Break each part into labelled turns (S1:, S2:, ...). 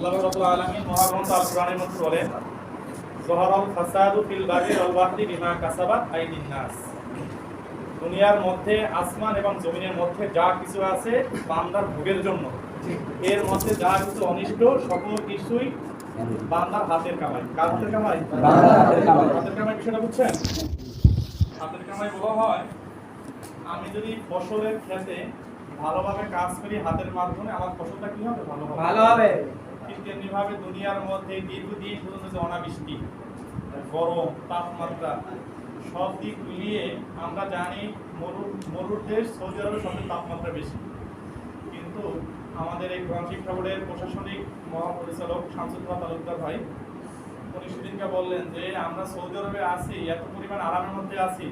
S1: আল্লাহ রাব্বুল আলামিন মহাগ্রন্থ আল কোরআনের মধ্যে বলেন, যহারাল ফাসাদু ফিল বাররি ওয়াল বাহরি বিমা কাসাবাত আইদিন নাস। দুনিয়ার মধ্যে, আসমান এবং জমিনের মধ্যে যা কিছু আছে বান্দার ভোগের জন্য, এর মধ্যে যা কিছু অনিষ্ট সকল কিছুই বান্দার হাতের কামাই। কার হাতের কামাই? বান্দার হাতের কামাই। হাতের কামাই বিষয়টা বুঝছেন? হাতের কামাই বলা হয়, আমি যদি ফসলের ক্ষেতে ভালোভাবে কাজ করি হাতের মাধ্যমে, আমার ফসলটা কি হবে? ভালো হবে। ঠিক তেমনিভাবে দুনিয়ার মধ্যে দীর্ঘদিন পর্যন্ত যে অনাবৃষ্টি, গরম, তাপমাত্রা, সব দিক মিলিয়ে আমরা জানি মরুর দেশ সৌদি আরবের সবচেয়ে তাপমাত্রা বেশি। কিন্তু আমাদের এই কোরআন শিক্ষা বোর্ডের প্রশাসনিক মহাপরিচালক শামসুল্লাহ তালুকদার ভাই উনি সেদিনকে বললেন যে আমরা সৌদি আরবে আছি, এত পরিমাণ আরামের মধ্যে আছি,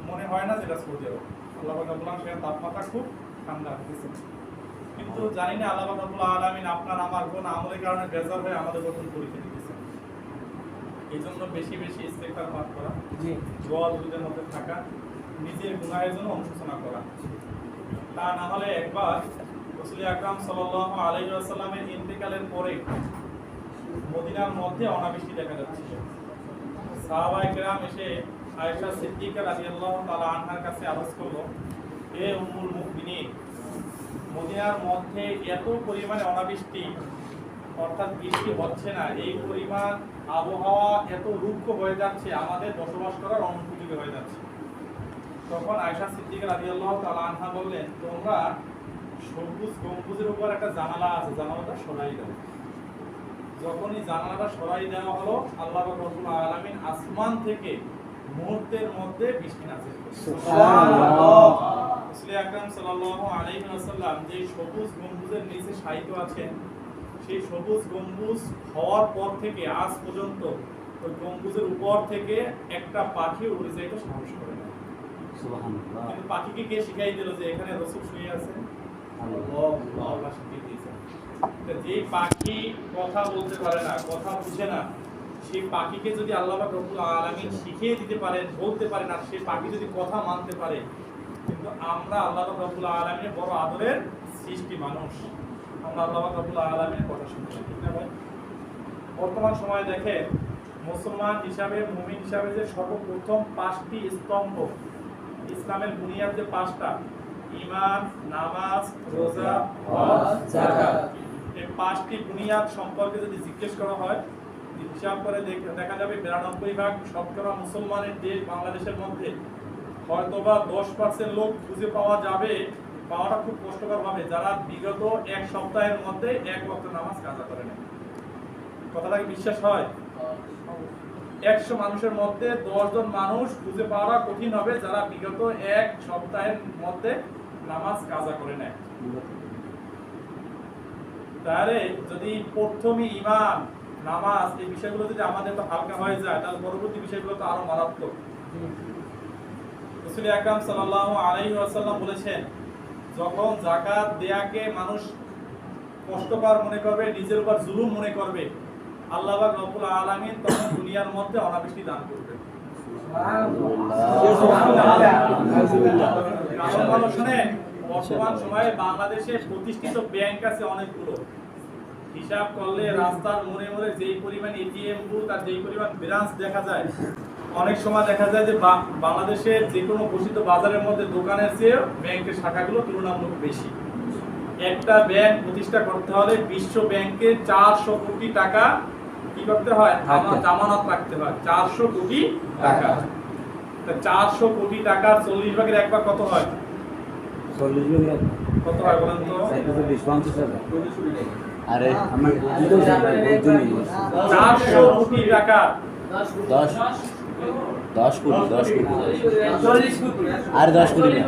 S1: মনে হয় না যেটা সৌদি আরব। আল্লাহ বললাম সেখানে তাপমাত্রা খুব ঠান্ডা হয়েছে, কিন্তু জানি না আল্লাহ রাব্বুল আলামিন আপনার আমার কোন আমলের কারণে বেজার হয়ে আমাদের গঠন পরীক্ষা দিতেছেন। এই জন্য বেশি বেশি ইস্তেগফার পাঠ করা, দোয়া দুরুদের মধ্যে থাকা, নিজের গুনাহের জন্য অনুশোচনা করা। তা না হলে একবার রাসূল আকরাম সাল্লাল্লাহু আলাইহি ওয়াসাল্লামের ইন্তেকালের পরে মদিনার মধ্যে অনাবৃষ্টি দেখা যাচ্ছিল। সাহাবায়ে কেরাম এসে আয়েশা সিদ্দিকা রাদিয়াল্লাহু তাআলা আনহার কাছে আরজ করলো, হে উম্মুল মুমিনিন, মদিনার মধ্যে এত পরিমাণে অনাবৃষ্টি, অর্থাৎ বৃষ্টি হচ্ছে না, এই পরিমাণ আবহাওয়া এত রুক্ষ হয়ে যাচ্ছে, আমাদের বসবাস করার অনুপযোগী হয়ে যাচ্ছে। তখন আয়েশা সিদ্দিকা রাদিয়াল্লাহু তাআলা আনহা বললেন, তোমরা সবুজ গম্বুজের উপর একটা জানালা আছে, জানালাটা সরাই দাও। যখনই জানালাটা সরাই দেওয়া হলো, আল্লাহ রাব্বুল আলামিন আসমান থেকে মুহূর্তের মধ্যে বৃষ্টি নাযিল করলেন। সুবহানাল্লাহ। রাসূল আকরাম সাল্লাল্লাহু আলাইহি ওয়াসাল্লাম যে সবুজ গম্বুজের নিচে শায়িত আছেন, সেই সবুজ গম্বুজ হওয়ার পর থেকে আজ পর্যন্ত ওই গম্বুজের উপর থেকে একটা পাখি উড়ে যাইতে সাহস করে না। সুবহানাল্লাহ। কিন্তু পাখিকে কে শিখাই দিল যে এখানে রাসূল শুয়ে আছেন? আল্লাহ শিখিয়ে দিয়েছেন। যে পাখি কথা বলতে পারে না, কথা বুঝে না, সেই পাখিকে যদি আল্লাহ রাব্বুল আলামিন শিখিয়ে দিতে পারেন, বলতে পারেন, আর সেই পাখি যদি কথা মানতে পারে, কিন্তু আমরা আল্লাহ রাব্বুল আলামিনের বড় আদরের সৃষ্টি মানুষ, আমরা আল্লাহ রাব্বুল আলামিনের কথা শুনতে ঠিক না ভাই? বর্তমান সময়ে দেখে মুসলমান হিসাবে, মুমিন হিসাবে যে সর্বপ্রথম 5টি স্তম্ভ, ইসলামের বুনিয়াদ যে 5টা, ঈমান, নামাজ, রোজা, হজ, যাকাত, এই 5টি বুনিয়াদ সম্পর্কে যদি জিজ্ঞেস করা হয়, হিসাব করে দেখা যাবে 92% শতকরা মুসলমানের দেশ বাংলাদেশের মধ্যে হয়তোবা 10% লোক খুঁজে পাওয়া যাবে, পাওয়াটা খুব কষ্টকর হবে, যারা বিগত এক সপ্তাহের মধ্যে এক ওয়াক্ত নামাজ কাজা করে না। কথাটা কি বিশ্বাস হয়? 100 মানুষের মধ্যে 10 জন মানুষ খুঁজে পাওয়া কঠিন হবে যারা বিগত এক সপ্তাহের মধ্যে নামাজ কাজা করে নেয়। তাহলে যদি প্রথমে ঈমান, নামাজ, এই বিষয়গুলো যদি আমাদের তো হালকা হয়ে যায়, তাহলে পরবর্তী বিষয়গুলো তো আরো মারাত্মক। রাসূল আকরাম সাল্লাল্লাহু আলাইহি ওয়াসাল্লাম বলেছেন, যখন যাকাত দেয়াকে মানুষ কষ্টকর মনে করবে, নিজের উপর জুলুম মনে করবে, আল্লাহ পাক রব্বুল আলামিন তখন দুনিয়ার মধ্যে অনাবৃষ্টি দান করবেন। সুবহানাল্লাহ। শুনেন, বর্তমান সময়ে বাংলাদেশে প্রতিষ্ঠিত ব্যাংক আছে অনেকগুলো, হিসাব করলে রাস্তার মোড়ে মোড়ে যেই পরিমাণ এটিএম বুথ আর যেই পরিমাণ ব্রাঞ্চ দেখা যায়, অনেক সময় দেখা যায় যে বাংলাদেশের যে কোনো প্রসিদ্ধ বাজারের মধ্যে দোকানের চেয়ে ব্যাংকের শাখাগুলো তুলনামূলক বেশি। একটা ব্যাংক প্রতিষ্ঠা করতে হলে বিশ্ব ব্যাংকে 400 কোটি টাকা কি করতে হয়? জামানত রাখতে হয়। 400 কোটি টাকা। 400 কোটি টাকার 40 ভাগের 1 ভাগ কত হয়?
S2: 40 ভাগের
S1: কত হয় বলেন তো?
S2: 50,000। আরে আমার
S1: 400 কোটি টাকা
S2: 10 কোটি আর 10 কোটি না,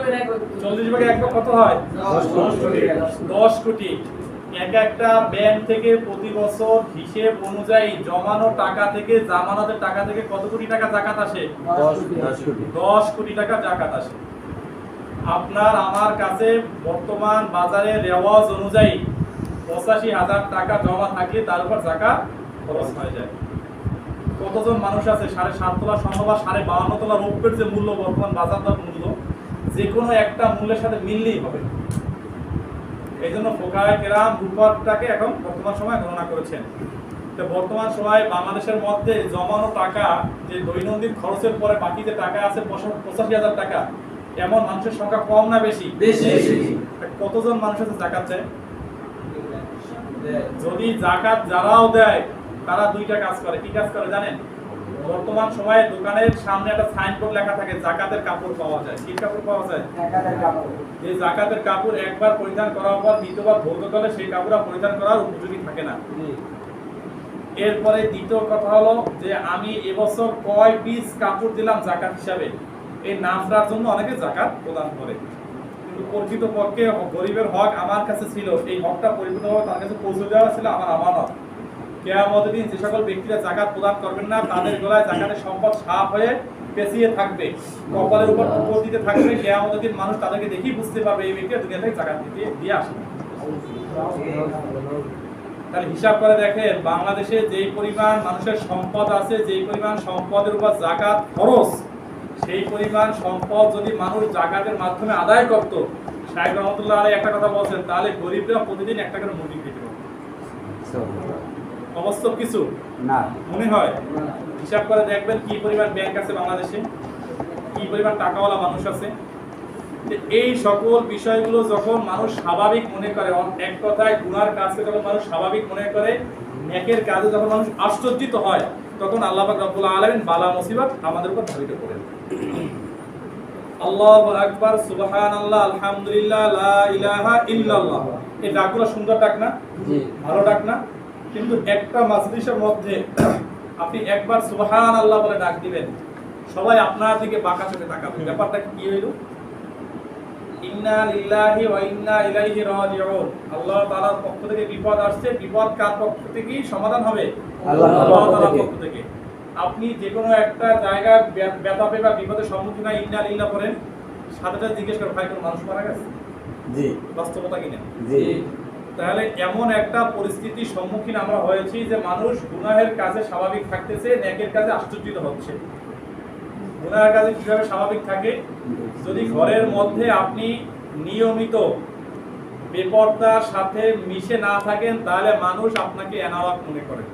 S1: 40 ভাগের 1 ভাগ কত হয়? 10 কোটি। একটা ব্যাংক থেকে প্রতি বছর হিসেব অনুযায়ী জমানো টাকা থেকে, জামানতের টাকা থেকে কত কোটি টাকা যাকাত আসে? 10 কোটি টাকা যাকাত আসে। আপনার আমার কাছে বর্তমান বাজারে রেওয়াজ অনুযায়ী 85,000 টাকা জমা থাকলে তার উপর যাকাত খরচ হয়ে যায়। কতজন মানুষ আছে 7.5 তলা স্বর্ণ বা 52 তলা রৌপ্যের যে মূল্য, বর্তমান বাজার দর মূল্য, যে কোনো একটা মূল্যের সাথে মিললেই হবে। এই জন্য ফুকাহায়ে কেরাম রূপকটাকে এখন বর্তমান সময় গণনা করেছেন। তো বর্তমান সময়ে বাংলাদেশের মধ্যে জমানো টাকা যে দৈনন্দিন খরচের পরে বাকি যে টাকা আছে 85,000 টাকা, এমন মানুষের সংখ্যা কম না বেশি? কতজন মানুষ আছে যাকাত চায়? যদি যাকাত যারাও দেয় তারা দুইটা কাজ করে। কি কাজ করে জানেন? বর্তমান সময়ে দোকানের সামনে একটা সাইনবোর্ড লেখা থাকে যাকাতের কাপড় পাওয়া যায়। কি কাপড় পাওয়া যায়? যে যাকাতের কাপড় একবার পরিধান করার পর দ্বিতীয়বার ধৌত করলে সেই কাপড় আর পরিধান করার উপযোগী থাকে না। এরপরে দ্বিতীয় কথা হলো যে আমি এবছর কয় পিস কাপড় দিলাম যাকাত হিসাবে, এই নামটার জন্য অনেকে যাকাত প্রদান করে। কিন্তু প্রকৃতপক্ষে গরিবের হক আমার কাছে ছিল, এই হকটা পরিপূর্ণভাবে তার কাছে পৌঁছে দেওয়া ছিল আমার আমানত। কিয়ামতের দিন যে সকল ব্যক্তিরা যাকাত প্রদান করবেন না তাদের গলায় যাকাতের সম্পদ সাফ হয়ে পেঁচিয়ে থাকবে, কপালের উপর উপর দিতে থাকবে। কিয়ামতের দিন মানুষ তাদেরকে দেখেই বুঝতে পারবে এই ব্যক্তিরা দুনিয়া থেকে যাকাত দিয়ে আসে। তাহলে হিসাব করে দেখেন বাংলাদেশে যেই পরিমাণ মানুষের সম্পদ আছে, যেই পরিমাণ সম্পদের উপর যাকাত খরচ, সেই পরিমাণ সম্পদ যদি মানুষ যাকাতের মাধ্যমে আদায় করত, শাইখ রহমতুল্লাহ আলাইহি একটা কথা বলছেন, তাহলে গরিবরা প্রতিদিন একটা করে মুরগি খেতে পারত। অবাস্তব কিছু
S2: না
S1: মনে হয়? হিসাব করে দেখবেন কি পরিমাণ ব্যাংক আছে বাংলাদেশে, কি পরিমাণ টাকাওয়ালা মানুষ আছে। এই সকল বিষয়গুলো যখন মানুষ স্বাভাবিক মনে করে, এক কথায় গুনার কাজকে যখন মানুষ স্বাভাবিক মনে করে, নেকের কাজে যখন মানুষ আশ্চর্যিত হয়, তখন আল্লাহ পাক রব্বুল আলামিন বালা মুসিবত আমাদের উপর ধাবিত করেন। আল্লাহু আকবার, সুবহানাল্লাহ, আলহামদুলিল্লাহ, লা ইলাহা ইল্লাল্লাহ। এই ডাকগুলো সুন্দর ডাক না?
S2: জি
S1: ভালো ডাক না? কিন্তু একটা মাজলিসের মধ্যে আপনি একবার সুবহানাল্লাহ বলে ডাক দিবেন, সবাই আপনার দিকে বাঁকা চোখে তাকাবে। ব্যাপারটা কি হইল? ইন্না লিল্লাহি ওয়া ইন্না ইলাইহি রাজিউন। আল্লাহ তাআলার পক্ষ থেকে বিপদ আসছে, বিপদ কার পক্ষ থেকে সমাধান হবে?
S2: আল্লাহ
S1: তাআলার পক্ষ থেকে। আপনি যে কোনো একটা জায়গায় ব্যথা পেয়ে বা বিপদের সম্মুখীন হয় ইন্না লিল্লাহ করেন, সাথে সাথে জিজ্ঞেস করেন ভাই কোন মানুষ মারা গেছে?
S2: জি
S1: বাস্তবতা কিনা?
S2: জি
S1: তাহলে এমন একটা পরিস্থিতির সম্মুখীন আমরা হয়েছি যে মানুষ গুনাহের কাজে স্বাভাবিক থাকতেছে, নেকের কাজে আশ্চর্যিত হচ্ছে। গুনাহের কাজে কিভাবে স্বাভাবিক থাকে? যদি ঘরের মধ্যে আপনি নিয়মিত বেপরদার সাথে মিশে না থাকেন, তাহলে মানুষ আপনাকে এনাওয়াত মনে করে।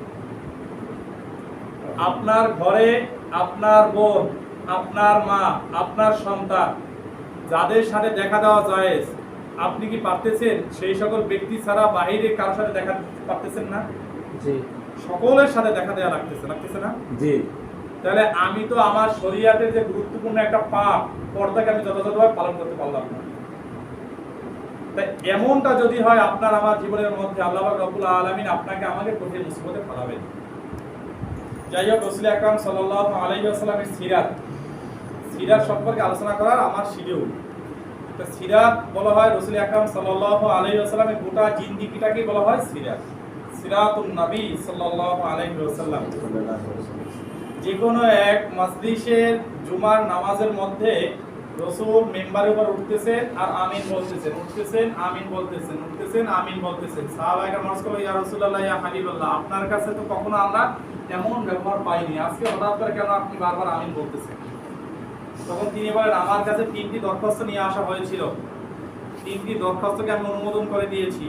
S1: আপনার ঘরে আপনার বোন, আপনার মা, আপনার সন্তান, যাদের সাথে দেখা দেওয়া জায়েজ, আপনি কি পারতেছেন সেই সকল ব্যক্তি ছাড়া বাইরে কারোর সাথে দেখা পারতেছেন না?
S2: জি
S1: সকলের সাথে দেখা দেওয়া লাগতেছে না?
S2: জি
S1: তাহলে আমি তো আমার শরীয়তের যে গুরুত্বপূর্ণ একটা পাঠ, পর্দাকে আমি যথাযথভাবে পালন করতে পারলাম না। তাই এমনটা যদি হয় আপনার আমার জীবনের মধ্যে, আল্লাহ পাক রব্বুল আলামিন আপনাকে আমাকে কঠিন মুসিবতে ফেলাবেন। যাই হোক, রাসূল আকরাম সাল্লাল্লাহু আলাইহি ওয়াসাল্লামের সিরাত সম্পর্কে আলোচনা করার আমার শিডিউল। তো সিরাত বলা হয় রাসূল আকরাম সাল্লাল্লাহু আলাইহি ওয়াসাল্লামের গোটা জিন্দেগিটাকে বলা হয় সিরাত, সিরাতুন নবী সাল্লাল্লাহু আলাইহি ওয়াসাল্লাম। যে কোনো এক মজলিসের জুমার নামাজের মধ্যে রাসূল মিম্বারের উপর উঠতেছেন আর আমিন বলতেছেন, উঠতেছেন আমিন বলতেছেন, উঠতেছেন আমিন বলতেছেন। সাহাবায়ে কেরাম বললেন ইয়া রাসূলুল্লাহ, ইয়া হাবিবাল্লাহ, আপনার কাছে তো কখনো আমরা এমন ব্যবহার পাইনি, আজকে হঠাৎ করে কেন আপনি বারবার আমিন বলতেছেন? তখন তিনি বলেন আমার কাছে 3টি দরখাস্ত নিয়ে আসা হয়েছিল, 3টি দরখাস্তকে আমি অনুমোদন করে দিয়েছি।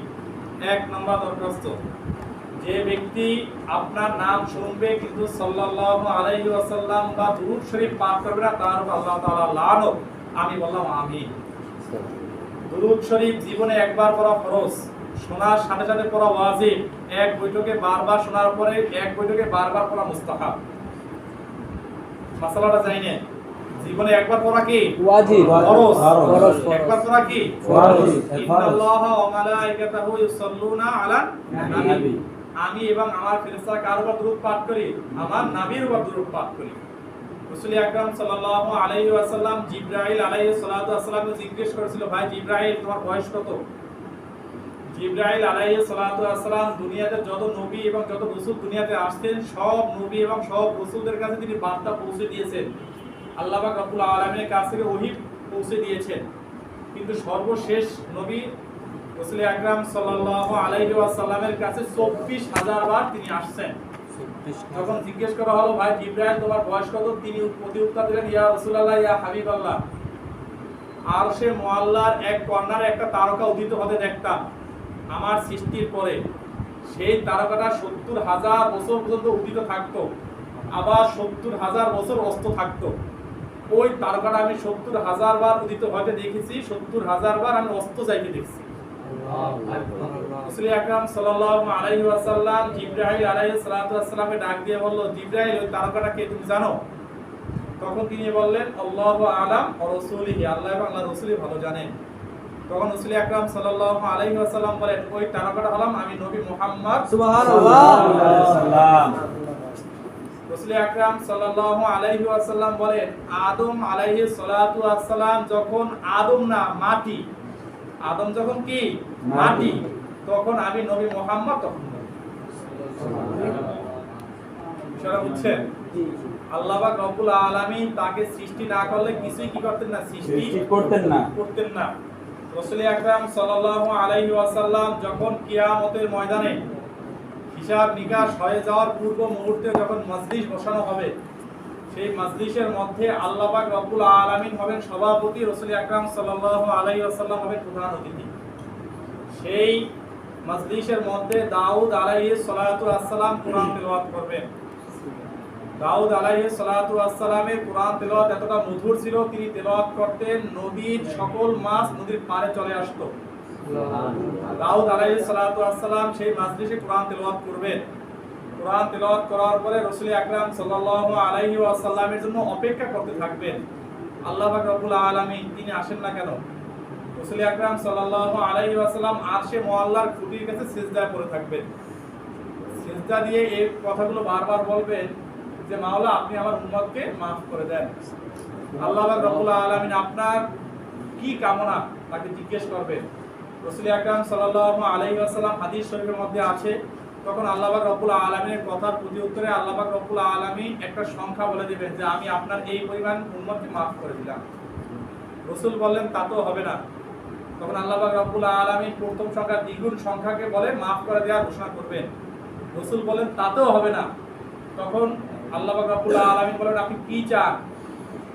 S1: 1 নম্বর দরখাস্ত, যে ব্যক্তি আপনার নাম শুনবে কিন্তু সাল্লাল্লাহু আলাইহি ওয়াসাল্লাম বা দুরূদ শরীফ পাঠ করবে না, তার উপর আল্লাহ তাআলা লানত। আমি বললাম আমিন। দুরূদ শরীফ জীবনে একবার পড়া ফরজ, শোনার সাথে সাথে পড়া ওয়াজিব, এক বৈঠকে বারবার শোনার পরে এক বৈঠকে বারবার পড়া মুস্তাহাব। মাসালাটা জানেন? জীবনে একবার পড়া কি
S2: ওয়াজিব,
S1: ফরজ,
S2: ফরজ,
S1: একবার পড়া কি
S2: ওয়াজিব,
S1: ইন্নাল্লাহা ওয়া মালাইকাতাহু ইউসাল্লুনা আলান নবী। আমি এবং আমার ফেরেশতারা কার উপর দরুদ পাঠ করি? আমার নবীর উপর দরুদ পাঠ করি। রাসূল আকরাম সাল্লাল্লাহু আলাইহি ওয়াসাল্লাম জিবরাইল আলাইহিস সালাতু ওয়াসসালামকে জিজ্ঞেস করেছিল, ভাই জিবরাইল তোমার বয়স কত? জিবরাইল আলাইহিস সালাতু ওয়াসসালাম দুনিয়াতে যত নবী এবং যত রাসূল দুনিয়াতে আসতেন, সব নবী এবং সব রাসূলদের কাছে তিনি বার্তা পৌঁছে দিয়েছেন। আল্লাহ পাক রব্বুল আলামিনের কাছ থেকে ওহী পৌঁছে দিয়েছেন। কিন্তু সর্বশেষ নবী রাসূল আকরাম সাল্লাল্লাহু আলাইহি ওয়াসাল্লামের কাছে 24,000 বার তিনি আসছেন। যখন জিজ্ঞেস করা হলো, ভাই জিবরাইল তোমার বয়স কত? তিনি প্রতিউত্তর দিলেন, ইয়া রাসূলুল্লাহ, ইয়া হাবিবাল্লাহ, আরশে মুআল্লার এক কর্নারে একটা তারকা উদিত হতে দেখতাম, আমার সৃষ্টির পরে সেই তারকাটা 70,000 বছর পর্যন্ত উদিত থাকতো, আবার 70,000 বছর অস্ত থাকতো। ওই তারকাটা আমি 70,000 বার উদিত হতে দেখেছি, 70,000 বার আমি অস্ত যাইতে দেখছি। রাসূল আকরাম সাল্লাল্লাহু আলাইহি ওয়াসাল্লাম জিবরাইল আলাইহিস সালাতু ওয়াসসালামকে ডাক দিয়ে বলল, জিবরাইল ওই তারকাটা কে তুমি জানো? তখন তিনি বললেন, আল্লাহু আ'লাম ওয়া রাসূলিহি, আল্লাহ এবং আল্লাহর রাসূলই ভালো জানেন। তখন রাসূল আকরাম সাল্লাল্লাহু আলাইহি ওয়াসাল্লাম বলেন, ওই তারকাটা হলাম আমি নবী মুহাম্মদ
S3: সুবহানাল্লাহ।
S1: রাসূল আকরাম সাল্লাল্লাহু আলাইহি ওয়াসাল্লাম বলেন, আদম আলাইহিস সালাতু ওয়াসসালাম যখন আদম না মাটি, আদম যখন কি মাটি, তখন আমি নবী মুহাম্মদ তখন নবী। বিষয়টা বুঝছেন? আল্লাহ পাক রব্বুল আলামিন তাকে সৃষ্টি না করলে কিছুই কি করতেন না, সৃষ্টি করতেন না। রাসূল আকরাম সাল্লাল্লাহু আলাইহি ওয়াসাল্লাম যখন কিয়ামতের ময়দানে হিসাব নিকাশ হয়ে যাওয়ার পূর্ব মুহূর্তে যখন মজলিস বসানো হবে, সেই মজলিসের মধ্যে আল্লাহ পাক রব্বুল আলামিন হবেন সভাপতি, রাসূল আকরাম সাল্লাল্লাহু আলাইহি ওয়াসাল্লাম হবেন প্রধান অতিথি। সেই মজলিসের মধ্যে দাউদ আলাইহিস সালাতু ওয়াসসালাম কোরআন তেলাওয়াত করবেন। দাউদ আলাইহিস সালাতু ওয়াসসালামের কোরআন তেলাওয়াত এতটা মধুর ছিল, তিনি তেলাওয়াত করতেন নদীর সকল মাছ নদীর পাড়ে চলে আসতো। দাউদ আলাইহিস সালাতু ওয়াসসালাম সেই মজলিসে কোরআন তেলাওয়াত করবেন। কোরআন তেলাওয়াত করার পরে রাসূল আকরাম সাল্লাল্লাহু আলাইহি ওয়াসাল্লামের জন্য অপেক্ষা করতে থাকবেন। আল্লাহ পাক রব্বুল আলামিন তিনি আসেন না কেন? রাসূল আকরাম সাল্লাল্লাহু আলাইহি ওয়াসাল্লাম আরশে মুআল্লার খুঁটির কাছে সিজদায় পড়ে থাকবেন। সিজদা দিয়ে এই কথাগুলো বারবার বলবেন যে মাওলা আপনি আমার উম্মতকে maaf করে দেন। আল্লাহ পাক রব্বুল আলামিন আপনার কি কামনা তাকে জিজ্ঞেস করবেন। রাসূল আকরাম সাল্লাল্লাহু আলাইহি ওয়াসাল্লাম হাদিস শরীফের মধ্যে আছে, তখন আল্লাহ পাক রব্বুল আলামিনের কথার প্রতি উত্তরে আল্লাহ পাক রব্বুল আলামিন একটা সংখ্যা বলে দিবেন যে আমি আপনার এই পরিমাণ উম্মতকে maaf করে দিলাম। রাসূল বললেন তা তো হবে না। তখন আল্লাহ পাক রব্বুল আলামিন প্রথম সংখ্যা দ্বিগুণ সংখ্যাকে বলে maaf করে দেওয়ার ঘোষণা করবেন। রাসূল বলেন তাতেও হবে না। তখন আল্লাহ পাক রব্বুল আলামিন বলেন আপনি কি চান?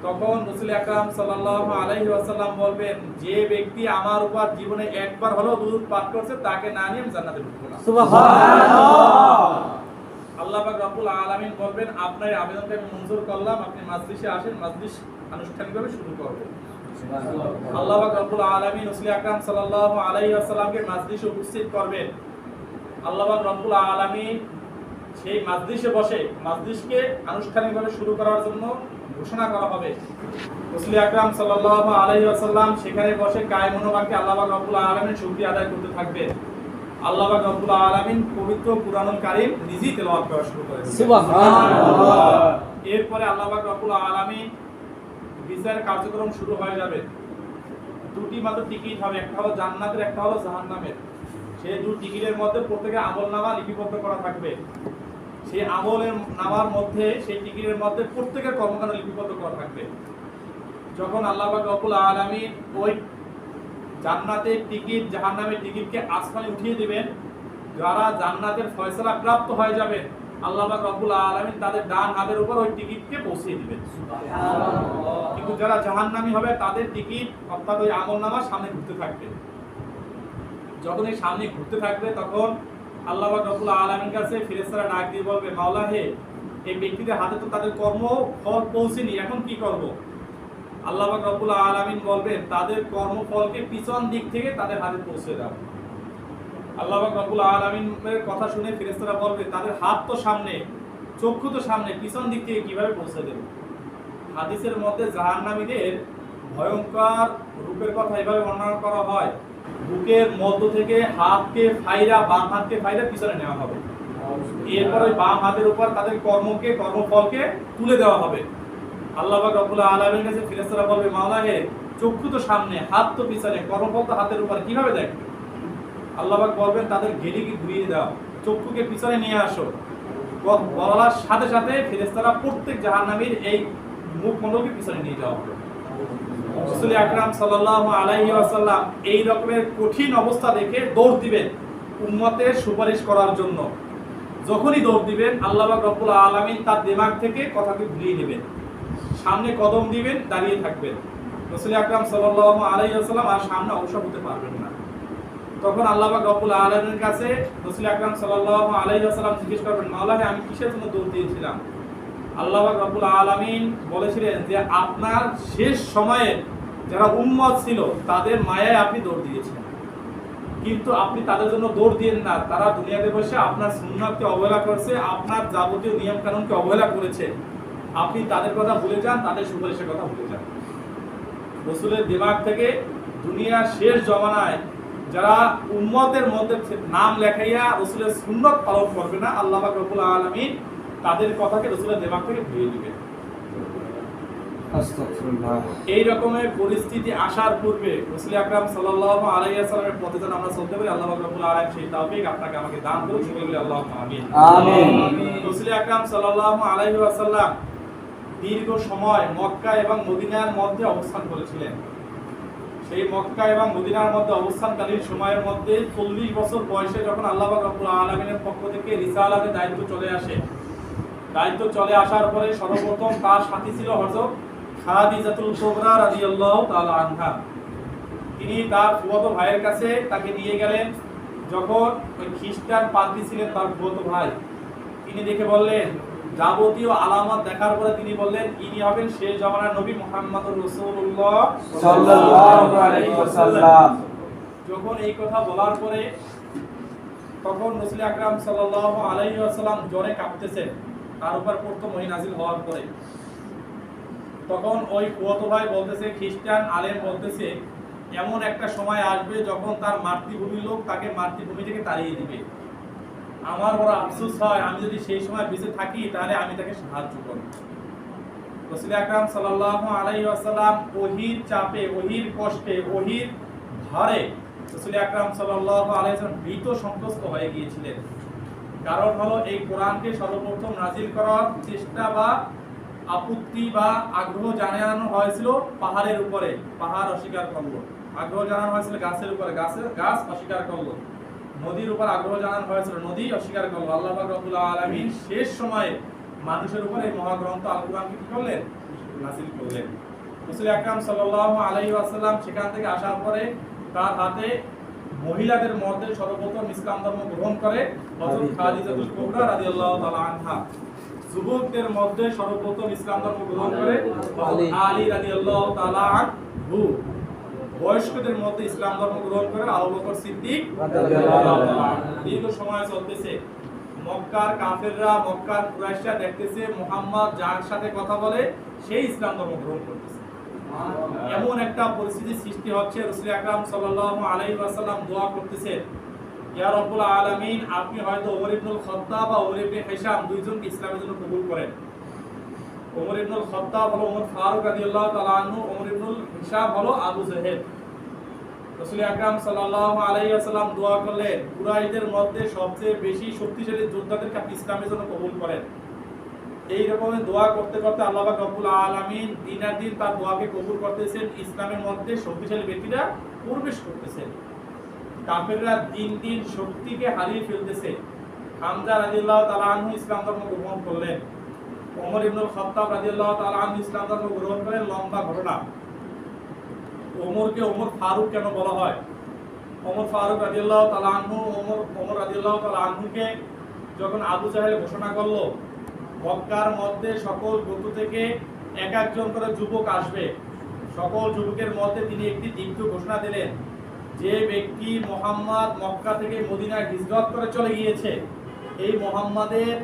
S1: তখন রাসূল আকরাম সাল্লাল্লাহু আলাইহি ওয়াসাল্লাম বলবেন যে ব্যক্তি আমার উপর জীবনে একবার হলেও দুরূদ পাঠ করছে তাকে না নিয়ে আমি জান্নাতে ঢুকবো না।
S3: সুবহানাল্লাহ।
S1: আল্লাহ পাক রব্বুল আলামিন বলবেন আপনার আবেদনকে আমি মঞ্জুর করলাম, আপনি মজলিসে আসেন, মজলিস আনুষ্ঠানিকভাবে শুরু করব। আল্লাহ পাক রব্বুল আলামিন রাসূল আকরাম সাল্লাল্লাহু আলাইহি ওয়াসাল্লামকে মজলিসে উপস্থিত করবেন। আল্লাহ পাক রব্বুল আলামিন সেই মজলিসে বসে মজলিসকে আনুষ্ঠানিকভাবে শুরু করার জন্য ঘোষণা করা হবে। রাসূল আকরাম সাল্লাল্লাহু আলাইহি ওয়াসাল্লাম সেখানে বসে কায়েমুন বাকি আল্লাহ পাক রব্বুল আলামিনের শুকরিয়া আদায় করতে থাকবেন। আল্লাহ পাক রব্বুল আলামিন পবিত্র কুরআনুল কারীম নিজেই তেলাওয়াত করা শুরু করেন।
S3: সুবহানাল্লাহ।
S1: এরপরে আল্লাহ পাক রব্বুল আলামিন বিচার কার্যক্রম শুরু হয়ে যাবে। দুটি মাত্র টিকিট হবে, একটা হলো জান্নাতের, একটা হলো জাহান্নামের। সেই দুই টিকিটের মধ্যে প্রত্যেকে আমলনামা লিপিবদ্ধ করা থাকবে। সেই আমলের নামার মধ্যে সেই টিকিটের মধ্যে প্রত্যেকের কর্মকাণ্ড লিপিবদ্ধ করা থাকবে। যখন আল্লাহ পাক রব্বুল আলামিন ওই জান্নাতের টিকিট জাহান্নামের টিকিটকে আসমানে উঠিয়ে দিবেন, যারা জান্নাতের ফয়সালা প্রাপ্ত হয়ে যাবেন আল্লাহ পাক রব্বুল আলামিন তাদের ডান হাতের উপর ওই টিকিটকে পৌঁছে দিবেন। কিন্তু যারা জাহান্নামী হবে তাদের টিকিট অর্থাৎ ওই আমলনামা সামনে ঘুরতে থাকবে। যখন এই সামনে ঘুরতে থাকবে তখন আল্লাহ পাক রব্বুল আলামিনের কাছে ফেরেশতারা ডাক দিয়ে বলবে মাওলা হে এই ব্যক্তিদের হাতে তো তাদের কর্ম ফল পৌঁছেনি, এখন কি করব? আল্লাহ পাক রব্বুল আলামিন বলবেন তাদের কর্মফলকে পিছন দিক থেকে তাদের হাতে পৌঁছে দাও। আল্লাহ পাক রব্বুল আলামিনের কথা শুনে ফেরেশতারা বলবে তাদের হাত তো সামনে, চক্ষু তো সামনে, পিছন দিক থেকে কিভাবে পৌঁছে দেব? হাদিসের মধ্যে জাহান্নামীদের ভয়ঙ্কর রূপের কথা এভাবে বর্ণনা করা হয়, বুকের মধ্য থেকে হাতকে ফাইরা, বাম হাতকে ফাইরা পিছনে নেওয়া হবে। এরপর ওই বাম হাতের উপর তাদের কর্মফলকে তুলে দেওয়া হবে। আল্লাহ পাক রব্বুল আলামিনের কাছে ফেরেশতারা বলবে মাওলা হে চক্ষু তো সামনে, হাত তো পিছনে, কর্মফল তো হাতের উপর, কিভাবে দেখবে? আল্লাহ পাক বলবেন তাদের ঘেরিকে ঘুরিয়ে দাও, চক্ষুকে পিছনে নিয়ে আসো। বলার সাথে সাথে ফেরেশতারা প্রত্যেক জাহান্নামীর এই মুখমণ্ডলকে পিছনে নিয়ে যাওয়া হবে। রাসূল আকরাম সাল্লাল্লাহু আলাইহি ওয়াসাল্লাম এই রকমের কঠিন অবস্থা দেখে দৌড় দিবেন উম্মতের সুপারিশ করার জন্য। যখনই দৌড় দিবেন আল্লাহ পাক রব্বুল আলামিন তার দিমাগ থেকে কথাকে ভুলিয়ে নেবেন, সামনে কদম দিবেন, দাঁড়িয়ে থাকবেন। রাসূল আকরাম সাল্লাল্লাহু আলাইহি ওয়াসাল্লাম আর সামনে অগ্রসর হতে পারবেন না। তখন আল্লাহ পাক রব্বুল আলামিনের কাছে রাসূল আকরাম সাল্লাল্লাহু আলাইহি ওয়াসাল্লাম জিজ্ঞেস করবেন, মাওলা হে, আমি কিসের জন্য দৌড় দিয়েছিলাম? আল্লাহ পাক রব্বুল আলামিন বলেছিলেন যে আপনার শেষ সময়ে যারা উম্মত ছিল তাদের মায়ায় আপনি দৌড় দিয়েছেন, কিন্তু আপনি তাদের জন্য দৌড় দিয়েন না। তারা দুনিয়াতে বসে আপনার সুন্নাতকে অবহেলা করেছে, আপনার যাবতীয় নিয়ম কানুনকে অবহেলা করেছে। আপনি তাদের কথা ভুলে যান, তাদের সুপারিশের কথা ভুলে যান। রাসূলের দিমাগ থেকে দুনিয়ার শেষ জমানায় যারা উম্মতের মধ্যে নাম লেখাইয়া রাসূলের সুন্নাত পালন করবে না, আল্লাহ পাক রব্বুল আলামিন তাদের কথাকে রাসূলের দিমাগ থেকে ভুলিয়ে দিবেন।
S3: আস্তাগফিরুল্লাহ।
S1: এই রকমের পরিস্থিতি আসার পূর্বে রাসূল আকরাম সাল্লাল্লাহু আলাইহি ওয়াসাল্লামের পথে যেন আমরা চলতে পারি, আল্লাহ পাক রব্বুল আলামিন সেই তৌফিক আপনাকে আমাকে দান করুন। সকলে বলি আল্লাহুম্মা আমিন।
S3: আমিন।
S1: রাসূল আকরাম সাল্লাল্লাহু আলাইহি ওয়াসাল্লাম দীর্ঘ সময় মক্কা এবং মদিনার মধ্যে অবস্থান করেছিলেন। সেই মক্কা এবং মদিনার মধ্যে অবস্থানকালীন সময়ের মধ্যে 40 বছর বয়সে যখন আল্লাহ পাক রব্বুল আলামিনের পক্ষ থেকে রিসালাতের দায়িত্ব চলে আসে, দায়িত্ব চলে আসার পরে সর্বপ্রথম তার সাথী ছিল হযরত খাদিজাতুল কুবরা রাদিয়াল্লাহু তাআলা আনহা। তিনি তার ফুফাতো ভাইয়ের কাছে তাকে নিয়ে গেলেন। যখন ওই খ্রিস্টান পাদ্রী ছিলেন তার ফুফাতো ভাই, তিনি দেখে বললেন, যাবতীয় আলামত দেখার পরে তিনি বললেন ইনি হবেন শেষ জামানার নবী মুহাম্মদুর রাসূলুল্লাহ
S3: সাল্লাল্লাহু আলাইহি ওয়াসাল্লাম।
S1: যখন এই কথা বলার পরে তখন রাসূল আকরাম সাল্লাল্লাহু আলাইহি ওয়াসাল্লাম জ্বরে কাঁপতেছেন, তার উপর প্রথম ওহী নাযিল হওয়ার পরে। তখন ওই ফুফাতো ভাই বলতেছে, খ্রিস্টান আলেম বলতেছে, এমন একটা সময় আসবে যখন তার মাতৃভূমির লোক তাকে মাতৃভূমি থেকে তাড়িয়ে দিবে। আমার বড় আফসোস হয়, আমি যদি সেই সময় বেঁচে থাকি তাহলে আমি তাকে সাহায্য করব। রাসূল আকরাম সাল্লাল্লাহু আলাইহি ওয়াসাল্লাম ওহীর চাপে, ওহীর কষ্টে, ওহীর ভারে রাসূল আকরাম সাল্লাল্লাহু আলাইহি ওয়াসাল্লাম ভীত সন্ত্রস্ত হয়ে গিয়েছিলেন। কারণ হলো এই কোরআনকে সর্বপ্রথম নাজিল করার চেষ্টা বা আপত্তি বা আগ্রহ জানানো হয়েছিল পাহাড়ের উপরে, পাহাড় অস্বীকার করলো। আগ্রহ জানানো হয়েছিল গাছের উপরে, গাছ অস্বীকার করলো। নদীর উপর আগ্রহ জানানো হয়েছিল, নদী অস্বীকার করলো। আল্লাহ পাক রব্বুল আলামিন শেষ সময়ে মানুষের উপর এই মহাগ্রন্থ আল কুরআনকে কি করলেন? নাযিল করলেন। রাসূল আকরাম সাল্লাল্লাহু আলাইহি ওয়াসাল্লাম সেখান থেকে আসার পরে তার হাতে মহিলাদের মধ্যে সর্বপ্রথম ইসলাম ধর্ম গ্রহণ করে হযরত খাদিজাতুল কুবরা রাদিয়াল্লাহু তাআলা আনহা। যুবকদের মধ্যে সর্বপ্রথম ইসলাম ধর্ম গ্রহণ করে হযরত আলী রাদিয়াল্লাহু তাআলা আনহু। বয়স্কদের মধ্যে ইসলাম ধর্ম গ্রহণ করে আবু বকর সিদ্দিক রাদিয়াল্লাহু তাআলা। দীর্ঘ সময় চলতেছে। মক্কার কাফেররা, মক্কার কুরাইশরা দেখতেছে মুহাম্মদ যার সাথে কথা বলে সেই ইসলাম ধর্ম গ্রহণ করতেছে। এমন একটা পরিস্থিতি সৃষ্টি হচ্ছে, রাসূল আকরাম সাল্লাল্লাহু আলাইহি ওয়াসাল্লাম দোয়া করতেছেন, ইয়া রাব্বুল আলামিন, আপনি হয়তো ওমর ইবনুল খাত্তাব বা ওমর ইবনে হিশাম দুইজনকে ইসলামের জন্য কবুল করেন। ওমর ইবনুল খাত্তাব হলো ওমর ফারুক রাদিয়াল্লাহু তাআলা আনহু, ওমর ইবনুল হিশাম হলো আবু জাহেল। রাসূল আকরাম সাল্লাল্লাহু আলাইহি ওয়াসাল্লাম দোয়া করলেন, কুরাইশদের মধ্যে সবচেয়ে বেশি শক্তিশালী যোদ্ধাদেরকে আপনি ইসলামের জন্য কবুল করেন। এই রকমের দোয়া করতে করতে আল্লাহ পাক রব্বুল আলামিন দিনের দিন তার দোয়াকে কবুল করতেছেন। ইসলামের মধ্যে শক্তিশালী ব্যক্তিরা প্রবেশ করতেছেন। কাফেররা দিন দিন শক্তিকে হারিয়ে ফেলতেছে। হামজা রাদিয়াল্লাহু তাআলা আনহু ইসলাম ধর্ম গ্রহণ করলেন। ওমর ইবনুল খাত্তাব রাদিয়াল্লাহু তাআলা আনহু ইসলাম ধর্ম গ্রহণ করেন। লম্বা ঘটনা। ওমরকে ওমর ফারুক কেন বলা হয়? ওমর ফারুক রাদিয়াল্লাহু তাআলা আনহু, ওমর রাদিয়াল্লাহু তাআলা আনহুকে যখন আবু জাহেল ঘোষণা করলো মক্কার মধ্যে সকল গোত্র থেকে এক একজন করে যুবক আসবে, সকল যুবকের মধ্যে তিনি একটি দীপ্ত ঘোষণা দিলেন, যে ব্যক্তি মুহাম্মদ মক্কা থেকে মদিনায় হিজরত করে চলে গিয়েছে, এই মুহাম্মাদের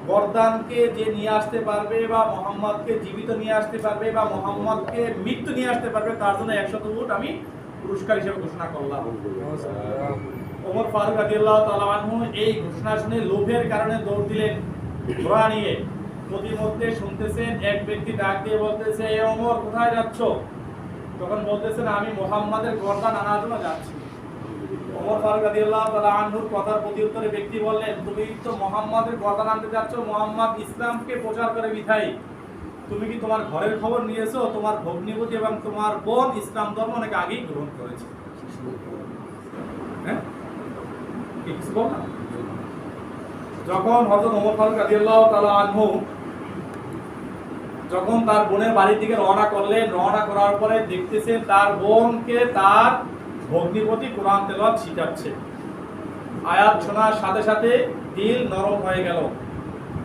S1: গর্দানকে যে নিয়ে আসতে পারবে বা মুহাম্মদকে জীবিত নিয়ে আসতে পারবে বা মুহাম্মদকে মৃত্যু নিয়ে আসতে পারবে, তার জন্য 100 উট আমি পুরস্কার হিসেবে ঘোষণা করলাম। ওমর ফারুক রাদিয়াল্লাহু তাআলা আনহু এই ঘোষণা শুনে লোভের কারণে দৌড় দিলেন ঘোড়া নিয়ে। প্রতিমধ্যে শুনতেছেন এক ব্যক্তি ডাক দিয়ে বলতেছে, এ ওমর কোথায় যাচ্ছ? তখন বলতেছেন, আমি মুহাম্মাদের গর্দান আনার জন্য যাচ্ছি। ওমর ফারুক রাদিয়াল্লাহু তাআলা আনহুর কথার প্রত্যুত্তরে ব্যক্তি বললেন, তুমি তো মুহাম্মাদের গর্দান আনতে যাচ্ছ, মুহাম্মদ ইসলামকে প্রচার করে বিধায় তুমি কি তোমার ঘরের খবর নিয়েছো? তোমার ভগ্নিপতি এবং তোমার বোন ইসলাম ধর্ম অনেক আগেই গ্রহণ করেছে। হ্যাঁ, কিছু বল না। যখন হযরত ওমর ফারুক রাদিয়াল্লাহু তাআলা আনহু যখন তার বোনের বাড়ির দিকে রওনা করলেন, রওনা করার পরে দেখতেছেন তার বোনকে তার ভগ্নিপতি কোরআন তেলাওয়াত শিখাচ্ছে। আয়াত শোনার সাথে সাথে দিল নরম হয়ে গেল।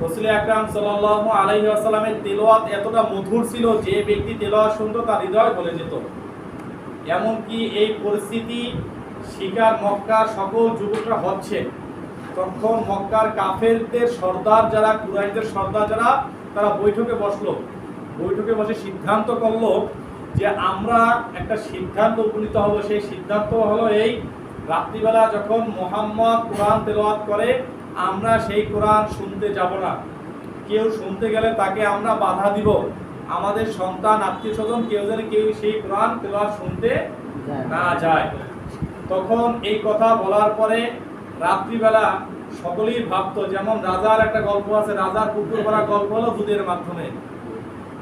S1: রাসূল আকরাম সাল্লাল্লাহু আলাইহি ওয়াসাল্লামের তেলাওয়াত এতটা মধুর ছিল যে ব্যক্তি তেলাওয়াত শুনতো তার হৃদয় গলে যেত। এমনকি এই পরিস্থিতি শিকার মক্কার সকল যুবকরা হচ্ছে। তখন মক্কার কাফেরদের সর্দার যারা, কুরাইশদের সর্দার যারা, তারা বৈঠকে বসলো। বৈঠকে বসে সিদ্ধান্ত করলো যে আমরা একটা সিদ্ধান্ত উপনীত হব। সেই সিদ্ধান্ত হলো এই, রাত্রিবেলা যখন মুহাম্মদ কোরআন তেলাওয়াত করে আমরা সেই কোরআন শুনতে যাব না। কেউ শুনতে গেলে তাকে আমরা বাধা দিব। আমাদের সন্তান, আত্মীয় স্বজন কেউ যেন কেউ সেই কোরআন তেলাওয়াত শুনতে না যায়। তখন এই কথা বলার পরে রাত্রিবেলা সকলেই ভাবতো, যেমন রাজার একটা গল্প আছে, রাজার পুকুর ভরা গল্প হলো দুধের মাধ্যমে,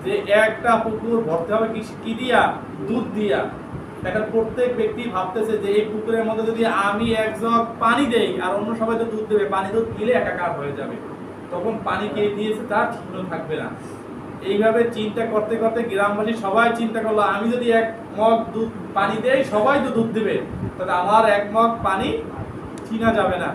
S1: যে একটা পুকুর ভরতে হবে কি দিয়া? দুধ দিয়া। এখন প্রত্যেক ব্যক্তি ভাবতেছে যে এই পুকুরের মধ্যে যদি আমি এক জগ পানি দেই আর অন্য সবাই তো দুধ দেবে, পানি দুধ মিলে একাকার হয়ে যাবে, তখন পানি কে দিয়েছে তার চিহ্ন থাকবে না। এইভাবে চিন্তা করতে করতে গ্রামবাসী সবাই চিন্তা করলো, আমি যদি এক মগ দুধ পানি দেই সবাই তো দুধ দেবে, তাহলে আমার এক মগ পানি চিনা যাবে না।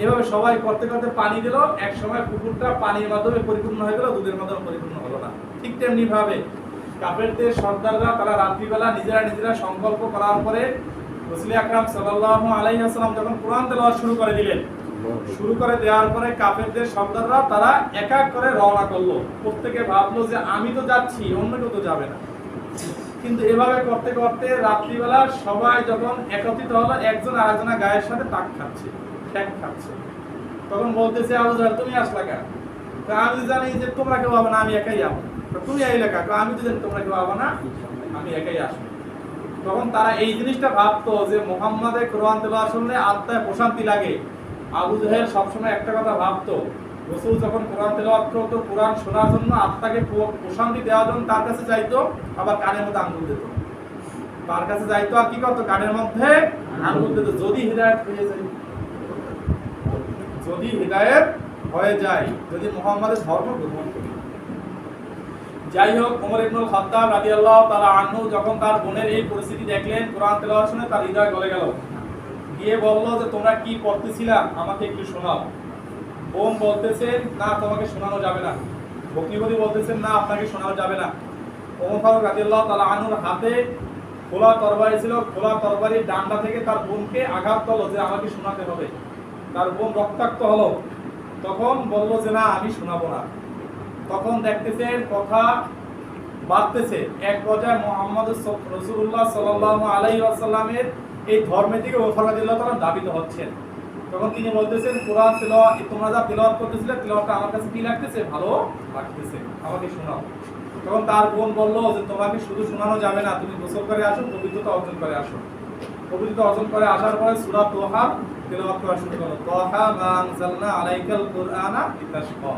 S1: এভাবে সবাই করতে করতে পানি দিল। এক সময় পুকুরটা পানির মাধ্যমে পরিপূর্ণ হয়ে গেল, দুধের মাধ্যমে পরিপূর্ণ হলো না। ঠিক তেমনি ভাবে কাফেরদের সর্দাররা তারা রাত্রিবেলা নিজেরা সংকল্প করার পরে রাসূল আকরাম সাল্লাল্লাহু আলাইহি ওয়াসাল্লাম যখন কোরআন তেলাওয়াত শুরু করে দেওয়ার পরে কাফেরদের সর্দাররা তারা এক এক করে রওনা করলো। প্রত্যেকে ভাবলো যে আমি তো যাচ্ছি, অন্য কেউ তো যাবে না। কিন্তু এভাবে করতে করতে রাত্রিবেলা সবাই যখন একত্রিত হলো, একজন আরেকজনের গায়ের সাথে ঠ্যাক খাচ্ছে। তখন বলতেছে, আবু জাহল তুমি আসলা কেন? আমি জানি যে তোমরা কেউ হবে না, আমি একাই যাবো। তুমি আইলে কাকা? আমি তো জানি তোমরা কেউ হবে না, আমি একাই আসবো। তখন তারা এই জিনিসটা ভাবতো যে মুহাম্মাদের কোরআন তেলাওয়াত শুনলে আত্মায় প্রশান্তি লাগে। আবু জাহেল সবসময় একটা কথা ভাবতো, রাসূল যখন কোরআন তেলাওয়াত করতো, কোরআন শোনার জন্য আত্মাকে প্রশান্তি দেওয়ার জন্য তার কাছে যাইতো, আবার কানের মধ্যে আঙ্গুল দিত। তার কাছে যাইতো আর কি করতো? কানের মধ্যে আঙ্গুল দিত। যদি হিদায়াত হয়ে যায়, যদি মুহাম্মাদের ধর্ম গ্রহণ করি। যাই হোক, ওমর ইবনুল খাত্তাব রাদিয়াল্লাহু তাআলা আনহু যখন তার বোনের এই পরিস্থিতি দেখলেন, কোরআন তেলাওয়াত শুনে তার হৃদয় গলে গেল। গিয়ে বলল যে তোমরা কি করতেছিলা, আমাকে একটু শোনাও। বোন বলতেছেন, না তোমাকে শোনানো যাবে না। ভগ্নিপতি বলতেছেন, না আপনাকে শোনানো যাবে না। ওমর ফারুক রাদিয়াল্লাহু তাআলা আনহুর হাতে খোলা তরবারি ছিল। খোলা তরবারির ডান্ডা থেকে তার বোনকে আঘাত করলো যে আমাকে শোনাতে হবে। তার বোন রক্তাক্ত হলো। তখন বলল যে না, আমি শোনাবো না। তখন দেখতেছেন কথা বাড়তেছে। এক পর্যায়ে মুহাম্মদ রাসূলুল্লাহ সাল্লাল্লাহু আলাইহি ওয়াসাল্লামের এই ধর্মের দিকে ওমর রাদিয়াল্লাহু তাআলা দাবিত হচ্ছেন। তখন তিনি বলতেছেন, কোরআন তেলাওয়াত তোমরা যা তেলাওয়াত করতেছিলে, তেলাওয়াতটা আমার কাছে কি লাগতেছে? ভালো লাগতেছে, আমাকে শোনাও। তখন তার বোন বলল যে তোমাকে শুধু শোনানো যাবে না, তুমি গোসল করে আসো, পবিত্রতা অর্জন করে আসো। পবিত্রতা অর্জন করে আসার পরে সূরা তোহা তেলাওয়াত করা শুরু করলো। তোহা মা আনজালনা আলাইকাল কুরআনা লিতাশকা।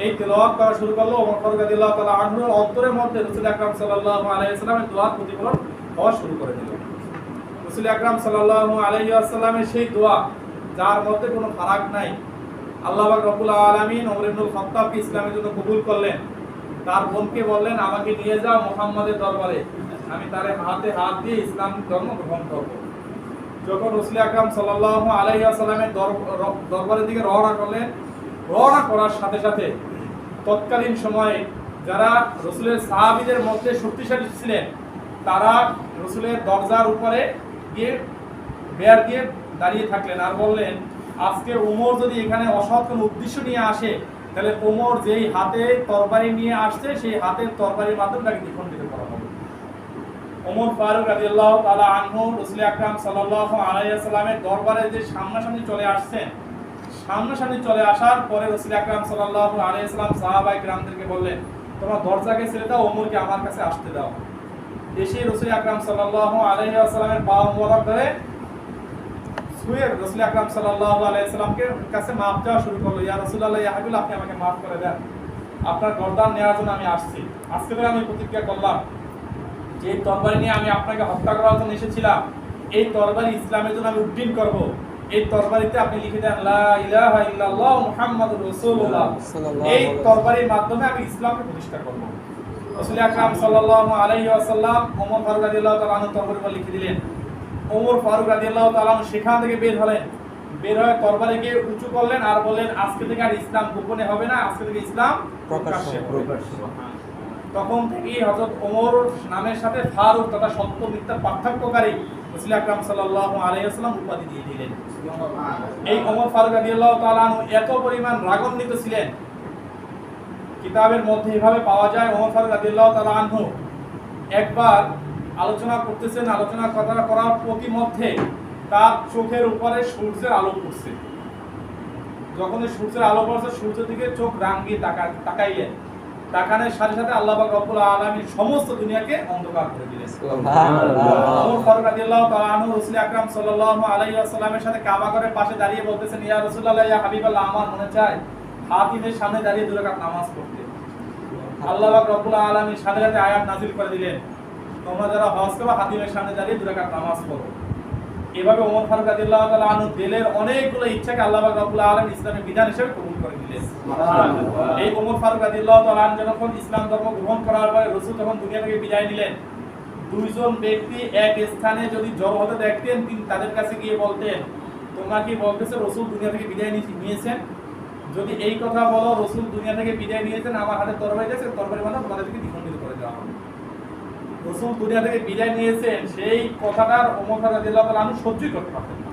S1: এই তেলাওয়াত করা শুরু করলো। ওমর ফারুক রাদিয়াল্লাহু তাআলা আনহুর অন্তরের মধ্যে রাসূল আকরাম সাল্লাল্লাহু আলাইহি ওয়াসাল্লামের দোয়ার প্রতিফলন হওয়া শুরু করে দিল। রাসূল আকরাম সাল্লাল্লাহু আলাইহি ওয়াসাল্লামের সেই দোয়া, যার মধ্যে কোনো ফারাক নাই, আল্লাহ পাক রব্বুল আলামিন ওমর ইবনুল খাত্তাবকে ইসলামের জন্য কবুল করলেন। তার বোনকে বললেন, আমাকে নিয়ে যাও মুহাম্মাদের দরবারে, আমি তার হাতে হাত দিয়ে ইসলাম ধর্ম গ্রহণ করব। যখন রাসূল আকরাম সাল্লাল্লাহু আলাইহি ওয়াসাল্লামের দরবারের দিকে রওনা করলেন, রওনা করার সাথে সাথে তৎকালীন সময়ে যারা রাসূলের সাহাবীদের মধ্যে শক্তিশালী ছিলেন, তারা রাসূলের দরজার উপরে গিয়ে বেয়ার দিয়ে দাঁড়িয়ে থাকলেন আর বললেন, আজকে ওমর যদি এখানে অসৎ কোনো উদ্দেশ্য নিয়ে আসে, তাহলে ওমর যেই হাতে তরবারি নিয়ে আসছে সেই হাতের তরবারির মাধ্যমে তাকে দ্বিখণ্ডিত করা হবে। ওমর ফারুক রাদিয়াল্লাহু তাআলা আনহু রাসূল আকরাম সাল্লাল্লাহু আলাইহি ওয়াসাল্লামের দরবারে যে সামনাসামনি চলে আসছেন, সামনাসামনি চলে আসার পরে রাসূল আকরাম সাল্লাল্লাহু আলাইহি ওয়াসাল্লাম সাহাবায়ে কিরামদেরকে বললেন, তোমরা দরজাকে ছেড়ে দাও, ওমরকে আমার কাছে আসতে দাও। এসে রাসূল আকরাম সাল্লাল্লাহু আলাইহি ওয়াসাল্লামের পা মোবারক ধরে ছুঁয়ে রাসূল আকরাম সাল্লাল্লাহু আলাইহি ওয়াসাল্লামকে কাছে মাফ চাওয়া শুরু করলো। ইয়া রাসূলুল্লাহ, ইয়া হাবিব, আপনি আমাকে মাফ করে দেন, আপনার গর্দান নেওয়ার জন্য আমি আসছি। আজকে ধরে আমি প্রতিজ্ঞা করলাম যে তরবারি নিয়ে আমি আপনাকে হত্যা করার জন্য এসেছিলাম, এই তরবারি ইসলামের জন্য আমি উড্ডীন করব। এই তরবারিতে আপনি লিখে দেন লা ইলাহা ইল্লাল্লাহ মুহাম্মাদুর রাসূলুল্লাহ। এই তরবারির মাধ্যমে আমি ইসলামকে প্রতিষ্ঠা করব। রাসূল আকরাম সাল্লাল্লাহু আলাইহি ওয়াসাল্লাম ওমর ফারুক রাদিয়াল্লাহু তাআলা আনহু তরবারির উপর লিখে দিলেন, ওমর ফারুক রাদিয়াল্লাহু তাআলা সেখান থেকে বের হলেন, বের হয়ে তরবারিকে উঁচু করলেন আর বললেন আজকে থেকে আর ইসলাম গোপনে হবে না, আজকে থেকে ইসলাম প্রকাশ্যে হবে। তখন থেকেই হযরত ওমর নামের সাথে ফারুক তথা সত্য মিথ্যার পার্থক্যকারী রাসূল আকরাম সাল্লাল্লাহু আলাইহি ওয়াসাল্লাম উপাধি দিয়ে দিলেন। এই ওমর ফারুক রাদিয়াল্লাহু তাআলা এত পরিমাণ রাগান্বিত ছিলেন, কিতাবের মধ্যে এভাবে পাওয়া যায় ওমর ফারুক রাদিয়াল্লাহু তাআলা আনহু একবার আলোচনা করতেছেন, আলোচনা করার প্রতিমধ্যে তার চোখের উপরে সূর্যের আলো পড়ছে। যখন সূর্যের আলো পড়ছে সূর্যের দিকে চোখ রাঙিয়ে তাকাইলেন, তাকানোর সাথে সাথে আল্লাহ পাক রব্বুল আলামিন সমস্ত দুনিয়াকে অন্ধকার করে দিলেন। সুবহানাল্লাহ। ওমর ফারুক রাদিয়াল্লাহু তাআলা আনহু রাসূল আকরাম সাল্লাল্লাহু আলাইহি ওয়াসাল্লামের সাথে কাবা ঘরের পাশে দাঁড়িয়ে বলতেছেন, ইয়া রাসূলুল্লাহ, ইয়া হাবিবাল্লাহ, আমার মনে চায় হাতিমের সামনে দাঁড়িয়ে 2 রাকাত নামাজ পড়তে। আল্লাহ পাক রব্বুল আলামিন সাথে সাথে আয়াত নাযিল করে দিলেন, তোমরা যারা হজ করবে হাতিমের সামনে দাঁড়িয়ে 2 রাকাত নামাজ পড়ো। এভাবে ওমর ফারুক রাদিয়াল্লাহু তাআলা আনহু দিলের অনেকগুলো ইচ্ছাকে আল্লাহ পাক রব্বুল আলামিন ইসলামের বিধান হিসেবে কবুল করে দিলেন। এই ওমর ফারুক রাদিয়াল্লাহু তাআলা আনহু যখন ইসলাম ধর্ম গ্রহণ করার পরে রাসূল যখন দুনিয়া থেকে বিদায় নিলেন, দুইজন ব্যক্তি এক স্থানে যদি জড়ো হতে দেখতেন তিনি তাদের কাছে গিয়ে বলতেন, তোমরা কি বলতেছো রাসূল দুনিয়া থেকে বিদায় নিয়েছেন? যদি এই কথা বলো রাসূল দুনিয়া থেকে বিদায় নিয়েছেন, আমার হাতে তরবারি আছে, তরবারি বাঁধা তোমাদেরকে দ্বিখণ্ডিত করে দেওয়া হবে। রাসূল দুনিয়া থেকে বিদায় নিয়েছেন সেই কথাটার ওমর ফারুক রাদিয়াল্লাহু তাআলা আনহু সহ্যই করতে পারতেন না,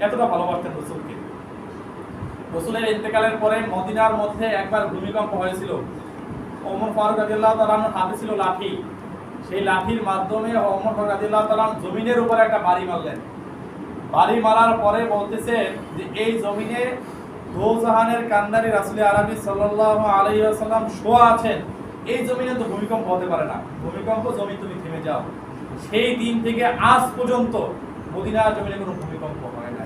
S1: এতটা ভালোবাসতেন রাসূলকে। রাসূলের ইন্তেকালের পরে মদিনার মধ্যে একবার ভূমিকম্প হয়েছিল। ওমর ফারুক রাদিয়াল্লাহু তাআলা আনহুর হাতে ছিল লাঠি, সেই লাঠির মাধ্যমে ওমর ফারুক রাদিয়াল্লাহু তাআলা জমিনের উপরে একটা বাড়ি মারলেন। বাড়ি মারার পরে বলতেছেন যে এই জমিনে দোজাহানের কান্ডারি রাসূল আরবি সাল্লাল্লাহু আলাইহি ওয়াসাল্লাম শোয়া আছেন, এই জমিনে তো ভূমিকম্প হতে পারে না, ভূমিকম্প জমি তুমি থেমে যাও। সেই দিন থেকে আজ পর্যন্ত মদিনার জমিনে কোনো ভূমিকম্প হয় না।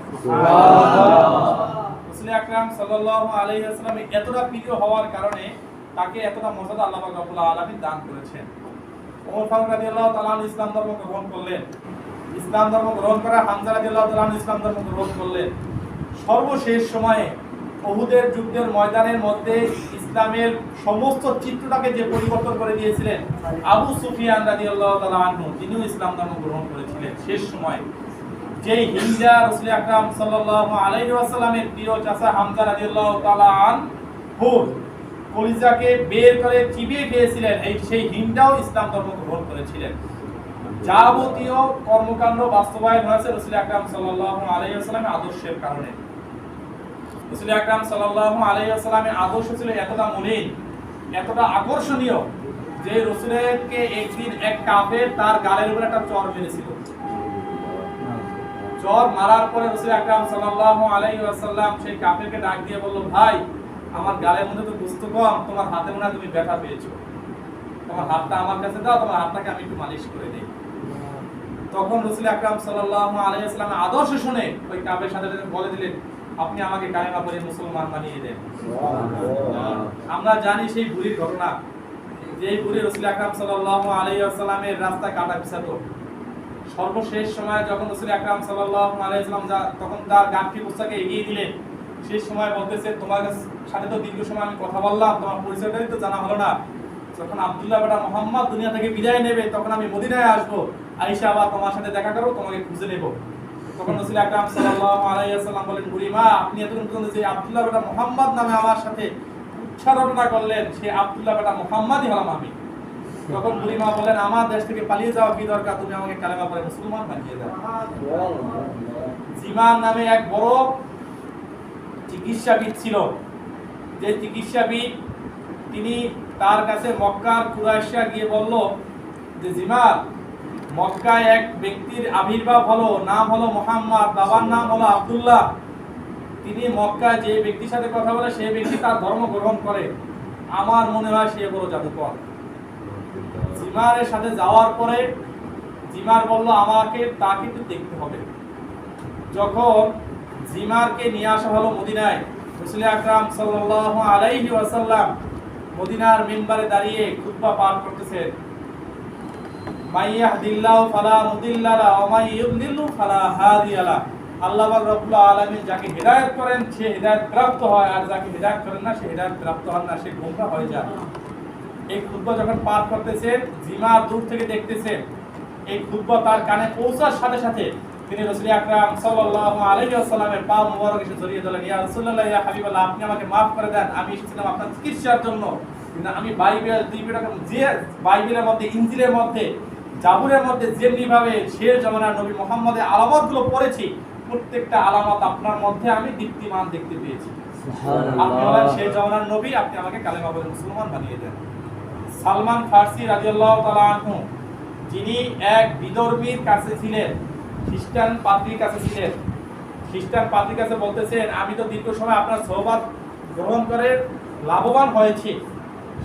S1: রাসূল আকরাম সাল্লাল্লাহু আলাইহি ওয়াসাল্লাম এতটা প্রিয় হওয়ার কারণে তাকে এতটা মর্যাদা আল্লাহ পাক রব্বুল আলামিন দান করেছেন। ওমর ফারুক রাদিয়াল্লাহু তাআলা ইসলাম ধর্ম গ্রহণ করলেন, ইসলাম ধর্ম গ্রহণ করে হামজা রাদিয়াল্লাহু তাআলা ইসলাম ধর্ম গ্রহণ করলেন। সর্বশেষ সময়ে উহুদের যুদ্ধের ময়দানের মধ্যে ইসলামের সমস্ত চিত্রটাকে যে পরিবর্তন করে দিয়েছিলেন আবু সুফিয়ান রাদিয়াল্লাহু তাআলা আনহু, তিনিও ইসলাম ধর্ম গ্রহণ করেছিলেন শেষ সময়। যেই হিন্দা রাসূল আকরাম সাল্লাল্লাহু আলাইহি ওয়াসাল্লামের প্রিয় চাচা হামজা রাদিয়াল্লাহু তাআলা আনহু কলিজাকে বের করে চিবিয়ে খেয়েছিলেন, সেই হিন্দাও ইসলাম ধর্ম গ্রহণ করেছিলেন। যাবতীয় কর্মকাণ্ড বাস্তবায়ন হয়েছে রাসূল আকরাম সাল্লাল্লাহু আলাইহি ওয়াসাল্লামের আদর্শের কারণে। রাসূল আকরাম সাল্লাল্লাহু আলাইহি ওয়াসাল্লামের আদর্শ ছিল এতটা মলিন, এতটা আকর্ষণীয় যে রাসূলকে একদিন এক কাফের তার গালের উপরে একটা চড় মেরেছিল। চড় মারার পরে রাসূল আকরাম সাল্লাল্লাহু আলাইহি ওয়াসাল্লাম সেই কাফেরকে ডাক দিয়ে বলল, ভাই আমার গালের মধ্যে তো গোশত কম, তোমার হাতে মনে হয় তুমি ব্যথা পেয়েছো, তোমার হাতটা আমার কাছে দাও, তোমার হাতটাকে আমি একটু মালিশ করে দেই। তখন রাসূল আকরাম সাল্লাল্লাহু আলাইহি ওয়াসাল্লামের আদর্শ শুনে ওই কাফের সাথে বলে দিলেন, আপনি আমাকে কালেমা পড়ে মুসলমান বানিয়ে দেন। আমরা জানি সেই বুড়ির ঘটনা, যে বুড়ি রাসূল আকরাম সাল্লাল্লাহু আলাইহি ওয়াসাল্লামের রাস্তা কাটা পিছাতো। সর্বশেষ সময় যখন রাসূল আকরাম সাল্লাল্লাহু আলাইহি ওয়াসাল্লাম তখন তার গাঁটটি পোস্তাকে এগিয়ে দিলেন, সেই সময় বলতেছে, তোমার সাথে তো দীর্ঘ সময় আমি কথা বললাম, তোমার পরিচয়টাই তো জানা হলো না। যখন আব্দুল্লাহ বেটা মুহাম্মদ দুনিয়া থেকে বিদায় নেবে তখন আমি মদিনায় আসবো, আয়েশা আবার তোমার সাথে দেখা করব, তোমাকে খুঁজে নেব। তখন রাসূল আকরাম সাল্লাল্লাহু আলাইহি ওয়াসাল্লাম বলেন, বুড়িমা আপনি এতক্ষণ পর্যন্ত যে আব্দুল্লাহ বেটা মুহাম্মদ নামে আমার সাথে উচ্চারণা করলেন, সেই আব্দুল্লাহ বেটা মুহাম্মদই হলাম আমি। তখন বুড়িমা বলেন, আমার দেশ থেকে পালিয়ে যাওয়া কি দরকার, তুমি আমাকে কালেমা পড়ে মুসলমান বানিয়ে দাও। জিমান নামে এক বড় চিকিৎসাবিদ ছিল, যে চিকিৎসাবিদ তিনি তার কাছে মক্কার কুরাইশরা গিয়ে বলল যে জিমান, মক্কায় এক ব্যক্তির আবির্ভাব হলো, নাম হলো মুহাম্মদ, বাবার নাম হলো আব্দুল্লাহ। তিনি মক্কায় যে ব্যক্তির সাথে কথা বলে সেই ব্যক্তি তার ধর্ম গ্রহণ করে, আমার মনে হয় সে বড় জাদুকর। জিমারের সাথে যাওয়ার পরে জিমার বলল, আমাকে তাকে একটু দেখতে হবে। যখন জিমারকে নিয়ে আসা হলো মদিনায়, রাসূল আকরাম সাল্লাল্লাহু আলাইহি ওয়াসাল্লাম মদিনার মিম্বারে দাঁড়িয়ে খুতবা পাঠ করতেছেন, মাইয়াহদিল্লাহু ফালা মুদিল্লা লাহু ওয়া মাই ইউদ্লিলহু ফালা হাদিয়া লাহু। আল্লাহ পাক রব্বুল আলামিন যাকে হেদায়েত করেন সে হেদায়েত প্রাপ্ত হয়, আর যাকে হেদায়েত করেন না সে হেদায়েত প্রাপ্ত হয় না, সে গোমরাহ হয়ে যায়। এই খুতবা যখন পাঠ করতেছেন, জিমার দূর থেকে দেখতেছেন, এই খুতবা তার কানে পৌঁছার সাথে সাথে তিনি রাসূল আকরাম সাল্লাল্লাহু আলাইহি ওয়াসাল্লামের পা মুবারক এসে জড়িয়ে ধরলেন, ইয়া রাসূলুল্লাহ, ইয়া হাবিবাল্লাহ, আপনি আমাকে maaf করে দেন, আমি এসেছিলাম আপনার চিকিৎসার জন্য। কিন্তু আমি বাইবেলের মধ্যে, ইনজিলের মধ্যে, জাবুরের মধ্যে যেমনিভাবে শেষ জামানার নবী মুহাম্মদের আলামতগুলো পড়েছি, প্রত্যেকটা আলামত আপনার মধ্যে আমি দীপ্তিমান দেখতে পেয়েছি। আপনি হলেন শেষ জামানার নবী, আপনি আমাকে কালেমা বলে মুসলমান বানিয়ে দেন। সালমান ফারসি রাদিয়াল্লাহু তাআলা আনহু, যিনি এক বিধর্মীর কাছে ছিলেন, খ্রিস্টান পাদ্রীর কাছে ছিলেন। খ্রিস্টান পাদ্রীর কাছে বলতেছেন, আমি তো দীর্ঘ সময় আপনার সোহবত গ্রহণ করে লাভবান হয়েছি,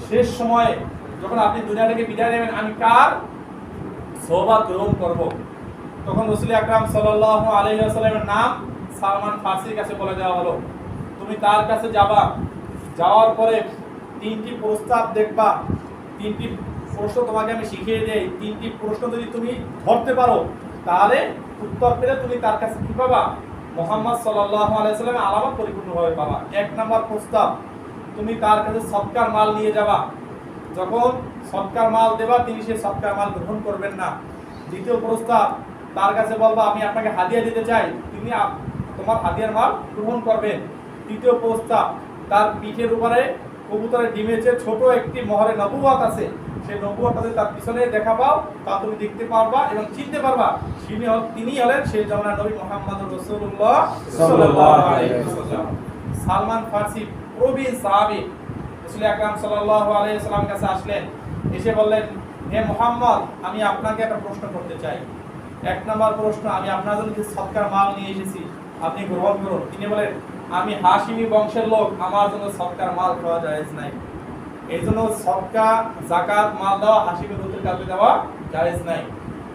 S1: শেষ সময়ে যখন আপনি দুনিয়া থেকে বিদায় নেবেন, আমি কার সোহবত গ্রহণ করব? তখন রাসূল আকরাম সাল্লাল্লাহু আলাইহি ওয়াসাল্লামের নাম সালমান ফারসির কাছে বলে দেওয়া হলো, তুমি তার কাছে যাবা, যাওয়ার পরে 3টি প্রস্তাব দেখবা, 3টি প্রশ্ন তোমাকে আমি শিখিয়ে দেই, 3টি প্রশ্ন যদি তুমি ধরতে পারো, তাহলে উত্তর পেলে তুমি তার কাছে কি পাবা? মুহাম্মদ সাল্লাল্লাহু আলাইহি ওয়াসাল্লামের আলামত পরিপূর্ণভাবে পাবা। 1 নম্বর প্রস্তাব, তুমি তার কাছে সদকার মাল নিয়ে যাবা, যখন সদকার মাল দেবা তিনি সেই সদকার মাল গ্রহণ করবেন না। 2য় প্রস্তাব, তার কাছে বলবা আমি আপনাকে হাদিয়া দিতে চাই, তিনি তোমার হাদিয়ার মাল গ্রহণ করবেন। 3য় প্রস্তাব, তার পিঠের উপরে কবুতরের ডিমের চেয়ে ছোট একটি মোহরে নবুয়ত আছে, সেই নবুয়তটা যদি তার পিছনে দেখা পাও, তা তুমি দেখতে পারবা এবং চিনতে পারবা তিনি হলেন সেই জামানার নবী মুহাম্মদুর রাসূলুল্লাহ সাল্লাল্লাহু আলাইহি ওয়াসাল্লাম। সালমান ফারসি প্রবীণ সাহাবী রাসূল আকরাম সাল্লাল্লাহু আলাইহি ওয়াসাল্লামের কাছে আসলেন, এসে বললেন, হে মুহাম্মদ, আমি আপনাকে একটা প্রশ্ন করতে চাই। 1 নম্বর প্রশ্ন, আমি আপনার জন্য যে সদকার মাল নিয়ে এসেছি, আপনি গ্রহণ করুন। তিনি বলেন, আমি হাশিমি বংশের লোক, আমার জন্য সদকার মাল খাওয়া জায়েজ নাই, এই জন্য সদকা যাকাত মাল দেওয়া হাশিমি গোত্রের কাছে দেওয়া জায়েজ নাই।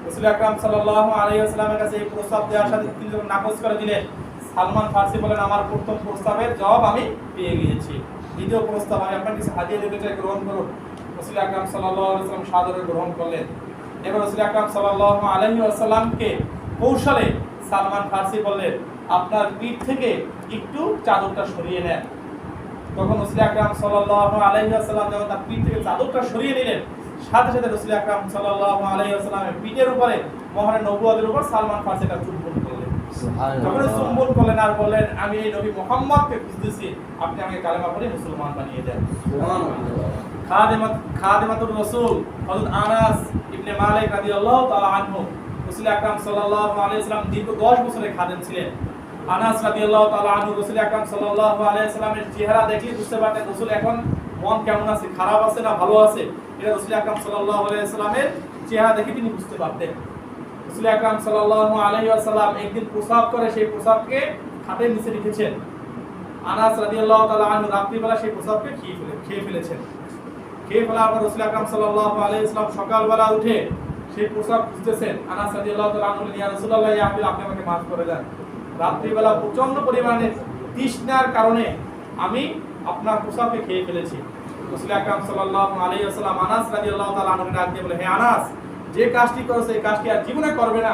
S1: রাসূল আকরাম সাল্লাল্লাহু আলাইহি ওয়াসাল্লামের কাছে এই প্রস্তাব দেওয়ার সাথে তিনি যখন নাকচ করে দিলেন, সালমান ফারসি বলেন, আমার প্রথম প্রস্তাবের জবাব আমি পেয়ে গিয়েছি। 2য় প্রস্তাব, আমি আপনার কাছে হাদিয়া দিতে চাই, গ্রহণ করুন। রাসূল আকরাম সাল্লাল্লাহু আলাইহি ওয়াসাল্লাম সাদরে গ্রহণ করলেন। এবার রাসূল আকরাম সাল্লাল্লাহু আলাইহি ওয়াসাল্লামকে কৌশলে সালমান ফারসি বললেন, আপনার পিঠ থেকে একটু চাদরটা সরিয়ে নেন। তখন রাসূল আকরাম সাল্লাল্লাহু আলাইহি ওয়াসাল্লাম যখন তার পিঠ থেকে চাদরটা সরিয়ে নিলেন, সাথে সাথে রাসূল আকরাম সাল্লাল্লাহু আলাইহি ওয়াসাল্লামের পিঠের উপরে মোহরে নবুয়তের উপর সালমান ফারসিটা চুম্বন করলেন। যখন চুম্বন করলেন আর বললেন, আমি এই নবী মুহাম্মদকে খুঁজতেছি, আপনি আমাকে কালেমা পড়ে মুসলমান বানিয়ে দেন। খাদেমাতুর রাসূল হযরত আনাস ইবনে মালিক রাদিয়াল্লাহু তাআলা আনহু, রাসূল আকরাম সাল্লাল্লাহু আলাইহি ওয়াসাল্লাম দীর্ঘ 10 বছরের খাদেম ছিলেন। আনাস রাদিয়াল্লাহু তাআলা আনহু রাসূল আকরাম সাল্লাল্লাহু আলাইহি ওয়াসাল্লামের চেহারা দেখে বুঝতে পারতেন রাসূল এখন মন কেমন আছে, খারাপ আছে না ভালো আছে, এটা রাসূল আকরাম সাল্লাল্লাহু আলাইহি ওয়াসাল্লামের চেহারা দেখে তিনি বুঝতে পারতেন। রাসূল আকরাম সাল্লাল্লাহু আলাইহি ওয়াসাল্লাম একদিন প্রসাব করে সেই প্রসাবকে খাটের নিচে রেখেছেন। আনাস রাদিয়াল্লাহু তাআলা আনহু রাত্রিবেলা সেই প্রসাবকে খেয়ে ফেলেছেন। খেয়ে ফেলার পর রাসূল আকরাম সাল্লাল্লাহু আলাইহি ওয়াসাল্লাম সকালবেলা উঠে সেই প্রসাব খুঁজতেছেন। আনাস রাদিয়াল্লাহু তাআলা আনহু বলেন, ইয়া রাসূলুল্লাহ, ইয়া হাবিব, আপনি আমাকে maaf করে দেন, রাত্রিবেলা প্রচন্ড পরিমাণে তৃষ্ণার কারণে আমি আপনার প্রসাবকে খেয়ে ফেলেছি। রাসূল আকরাম সাল্লাল্লাহু আলাইহি ওয়াসাল্লাম আনাস রাদিয়াল্লাহু তাআলা আনহুকে ডাক দিয়ে বলে, হে আনাস, যে কাজটি করেছো এই কাজটি আর জীবনে করবে না,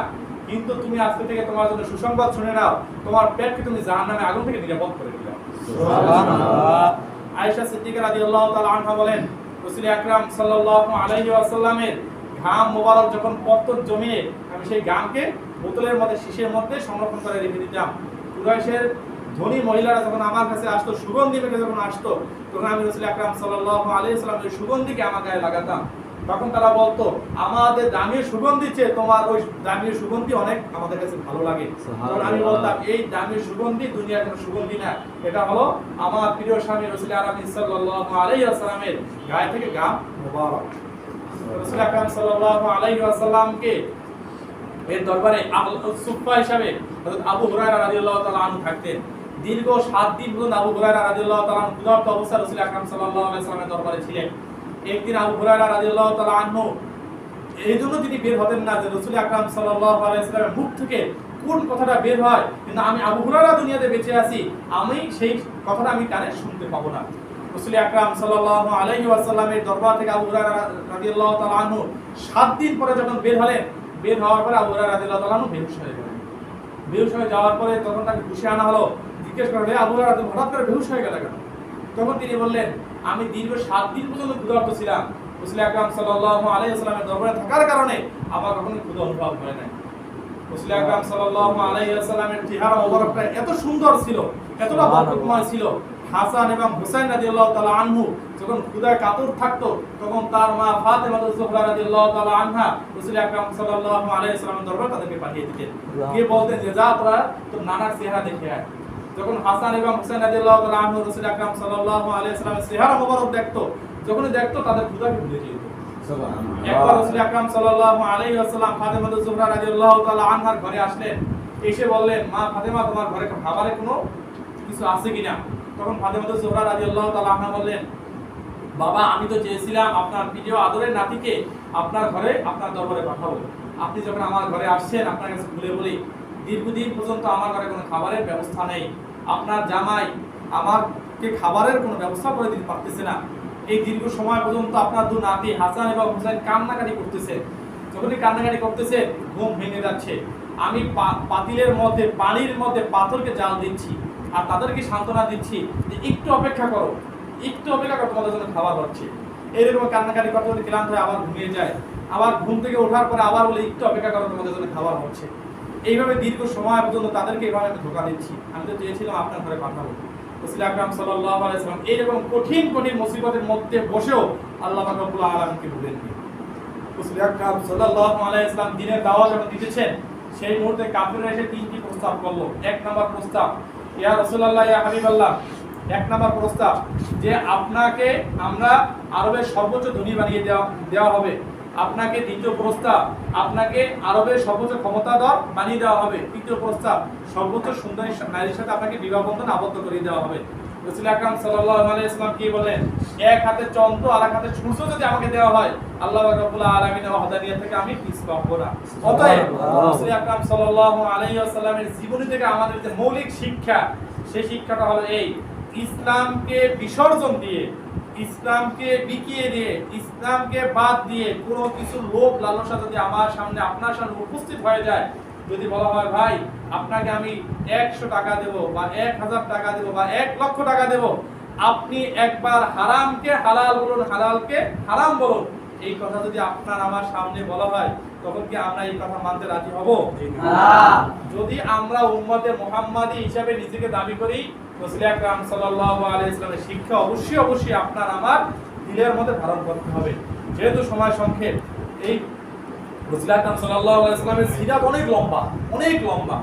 S1: কিন্তু তুমি আজকে থেকে তোমার জন্য সুসংবাদ শুনে নাও, তোমার পেটকে তুমি জাহান্নামের আগুন থেকে নিরাপদ করে দিলাম। সুবহানাল্লাহ। আয়েশা সিদ্দিকা রাদিয়াল্লাহু তাআলা আনহা বলেন, রাসূল আকরাম সাল্লাল্লাহু আলাইহি ওয়াসাল্লামের ঘাম মোবারক যখন পত্তর জমিয়ে আমি সেই ঘামকে বোতলের মধ্যে, শীশের মধ্যে সংরক্ষণ করে রেখে দিতাম। কুরাইশের ধনী মহিলারা যখন আমার কাছে আসতো, সুগন্ধি মেখে যখন আসতো, তখন আমি রাসূল আকরাম সাল্লাল্লাহু আলাইহি ওয়াসাল্লামের সুগন্ধিকে আমার গায়ে লাগাতাম। তখন তারা বলতো, আমাদের দামি সুগন্ধি চেয়ে তোমার ওই দামি সুগন্ধি অনেক আমাদের কাছে ভালো লাগে। তখন আমি বলতাম, এই দামি সুগন্ধি দুনিয়ার কোনো সুগন্ধি না, এটা হলো আমার প্রিয় স্বামী রাসূল আকরাম সাল্লাল্লাহু আলাইহি ওয়াসাল্লামের গায়ে থেকে ঘাম মোবারক। রাসূল আকরাম সাল্লাল্লাহু আলাইহি ওয়াসাল্লামকে এর দরবারে সুফা হিসাবে হযরত আবু হুরায়রা রাদিয়াল্লাহু তাআলা আনহু থাকতেন। দীর্ঘ 7 দিন পর্যন্ত আবু হুরায়রা রাদিয়াল্লাহু তাআলা আনহু ক্ষুধার্ত অবস্থায় রাসূল আকরাম সাল্লাল্লাহু আলাইহি ওয়াসাল্লামের দরবারে ছিলেন। একদিন আবু হুরায়রা রাদিয়াল্লাহু তাআলা আনহু এই জন্য তিনি বের হতেন না যে রাসূল আকরাম সাল্লাল্লাহু আলাইহি ওয়াসাল্লামের মুখ থেকে কোন কথাটা বের হয়, কিন্তু আমি আবু হুরায়রা দুনিয়াতে বেঁচে আছি, আমি সেই কথাটা আমি কানে শুনতে পাবো না। রাসূল আকরাম সাল্লাল্লাহু আলাইহি ওয়াসাল্লামের দরবার থেকে আবু হুরায়রা রাদিয়াল্লাহু তাআলা আনহু 7 দিন পরে যখন বের হলেন, বের হওয়ার পরে আবু হুরায়রা রাদিয়াল্লাহু তাআলা আনহু বেহুশ হয়ে গেলেন। বেহুশ হয়ে যাওয়ার পরে তখন তাকে ঘুষে আনা হলো, জিজ্ঞেস করা হলো, আবু হুরায়রা হঠাৎ করে বেহুশ হয়ে গেল কেন? তখন তিনি বললেন, আমি দীর্ঘ 7 দিন পর্যন্ত ক্ষুধার্ত ছিলাম, রাসূল আকরাম সাল্লাল্লাহু আলাইহি ওয়াসাল্লামের দরবারে থাকার কারণে আমার কখনো ক্ষুধা অনুভব হয় নাই। রাসূল আকরাম সাল্লাল্লাহু আলাইহি ওয়াসাল্লামের চেহারা মোবারকটা এত সুন্দর ছিল, এতটা বরকতময় ছিল। হাসান এবং হুসাইন রাদিয়াল্লাহু তাআলা আনহু যখন ক্ষুধায় কাতর থাকতো, তখন তার মা ফাতেমা যুহরা রাদিয়াল্লাহু তাআলা আনহা রাসূল আকরাম সাল্লাল্লাহু আলাইহি ওয়াসাল্লামের দরবারে তাদেরকে পাঠিয়ে দিতেন। গিয়ে বলতেন যে যা তোরা তোর নানার চেহারা দেখে আয়। যখন হাসান এবং হুসাইন রাদিয়াল্লাহু তাআলা আনহু রাসূল আকরাম সাল্লাল্লাহু আলাইহি ওয়াসাল্লামের চেহারা মোবারক দেখতো, যখনই দেখতো তাদের ক্ষুধাকে ভুলে যেত। একবার রাসূল আকরাম সাল্লাল্লাহু আলাইহি ওয়াসাল্লাম ফাতেমা যুহরা রাদিয়াল্লাহু তাআলা আনহার ঘরে আসলেন, এসে বললেন, মা ফাতেমা তোমার ঘরে খাবারে কোনো কিছু আছে কিনা? তখন ফাতেমা যুহরা রাদিয়াল্লাহু তাআলা আনহা বললেন, বাবা আমি তো চেয়েছিলাম আপনার প্রিয় আদরের নাতিকে আপনার ঘরে আপনার দরবারে পাঠাবো। আপনি যখন আমার ঘরে আসছেন, আপনার কাছে খুলে বলি দীর্ঘদিন পর্যন্ত আমার ঘরে কোনো খাবারের ব্যবস্থা নেই। আপনার জামাই আমাকে খাবারের কোনো ব্যবস্থা করে দিতে পারতেছে না। এই দীর্ঘ সময় পর্যন্ত আপনার দু নাতি হাসান এবং হুসাইন কান্নাকাটি করতেছে। যখনই কান্নাকাটি করতেছে ঘুম ভেঙে যাচ্ছে। আমি পাতিলের মধ্যে পানির মধ্যে পাথরকে জাল দিচ্ছি আর তাদেরকে সান্ত্বনা দিচ্ছি যে একটু অপেক্ষা করো, একটু অপেক্ষা করো, তোমাদের জন্য খাবার হচ্ছে। এইরকম কান্নাকাটি করতে করতে ক্লান্ত হয়ে আবার ঘুমিয়ে যায়। আবার ঘুম থেকে ওঠার পরে আবার বলে একটু অপেক্ষা করো, তোমাদের জন্য খাবার হচ্ছে। এইভাবে দীর্ঘ সময় পর্যন্ত তাদেরকে এইভাবে আমি ধোঁকা দিচ্ছি। আমি তো চেয়েছিলাম আপনার ঘরে পাঠাবো। রাসূল আকরাম সাল্লাল্লাহু আলাইহি ওয়াসাল্লাম এইরকম কঠিন কঠিন মুসিবতের মধ্যে বসেও আল্লাহ পাক রব্বুল আলামিনকে ভুলেননি। রাসূল আকরাম সাল্লাল্লাহু আলাইহি ওয়াসাল্লাম দ্বীনের দাওয়াত যখন দিতেছেন, সেই মুহূর্তে কাফিররা এসে তিনটি প্রস্তাব করলো। এক নাম্বার প্রস্তাব, ইয়া রাসূলুল্লাহ ইয়া হাবিবাল্লাহ, এক নাম্বার প্রস্তাব যে আপনাকে আমরা আরবের সর্বোচ্চ ধনী বানিয়ে দেওয়া হবে। আপনাকে দ্বিতীয় প্রস্তাব, আপনাকে আরবের সর্বোচ্চ ক্ষমতাধর বানিয়ে দেওয়া হবে। তৃতীয় প্রস্তাব, সর্বোচ্চ সুন্দরী নারীর সাথে আপনাকে বিবাহ বন্ধনে আবদ্ধ করে দেওয়া হবে। রাসূল আকরাম সাল্লাল্লাহু আলাইহি ওয়াসাল্লাম কি বলেন, এক হাতে চন্দ্র আর এক হাতে সূর্য যদি আমাকে দেওয়া হয়, আল্লাহ রাব্বুল আলামিনের ওয়াহদানিয়ত থেকে আমি পিছু পাবো না। অতএব রাসূল আকরাম সাল্লাল্লাহু আলাইহি ওয়াসাল্লামের জীবনী থেকে আমাদের যে মৌলিক শিক্ষা, সেই শিক্ষাটা হলো এই, ইসলামকে বিসর্জন দিয়ে, ইসলামকে বিকিয়ে দিয়ে, ইসলামকে বাদ দিয়ে কোনো কিছু লোভ লালসা যদি আমার সামনে আপনার সামনে উপস্থিত হয়ে যায়, যদি বলা হয় ভাই আপনাকে আমি 100 টাকা দেব বা 1000 টাকা দেব বা 1 লক্ষ টাকা দেব, আপনি একবার হারামকে হালাল বলুন, হালালকে হারাম বলুন, এই কথা যদি আপনার আমার সামনে বলা হয়, তখন কি আমরা এই কথা মানতে রাজি হব? যদি আমরা উম্মতে মুহাম্মাদি হিসেবে নিজেকে দাবি করি, রাসূল আকরাম সাল্লাল্লাহু আলাইহি ওয়াসাল্লামের শিক্ষা অবশ্যই আপনার আমার দিলের মধ্যে ধারণ করতে হবে। যেহেতু সময় সংক্ষেপ, এই রাসূল আকরাম সাল্লাল্লাহু আলাইহি ওয়াসাল্লামের সিরাত অনেক লম্বা।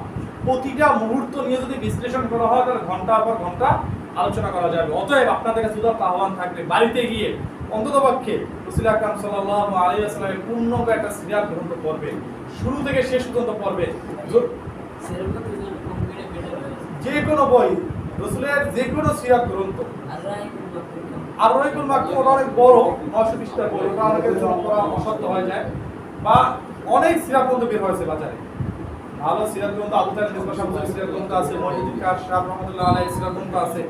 S1: প্রতিটা মুহূর্ত নিয়ে যদি বিশ্লেষণ করা হয় তাহলে ঘন্টার পর ঘন্টা আলোচনা করা যাবে। অতএব আপনাদের কাছে উদাত্ত আহ্বান থাকবে, বাড়িতে গিয়ে অন্ততপক্ষে রাসূল আকরাম সাল্লাল্লাহু আলাইহি ওয়াসাল্লামের পূর্ণাঙ্গ একটা সিরাত গ্রন্থ পড়বে, শুরু থেকে শেষ পর্যন্ত পড়বে। যে কোনো বই, রাসূলের যে কোনো সিরাত গ্রন্থ, আর রাইকুল মাকতুম ওটা অনেক বড়, 900 পৃষ্ঠার বই, ওটা অনেকের জন্য পড়া অসাধ্য হয়ে যায়। বা অনেক সিরাত গ্রন্থ বের হয়েছে বাজারে, ভালো সিরাত গ্রন্থ, আবু তাহের মিসবাহ সাহেবের সিরাত গ্রন্থ আছে, মুহিদ্দিন কাশফ রাহমাতুল্লাহ আলাইহি সিরাত গ্রন্থ আছে।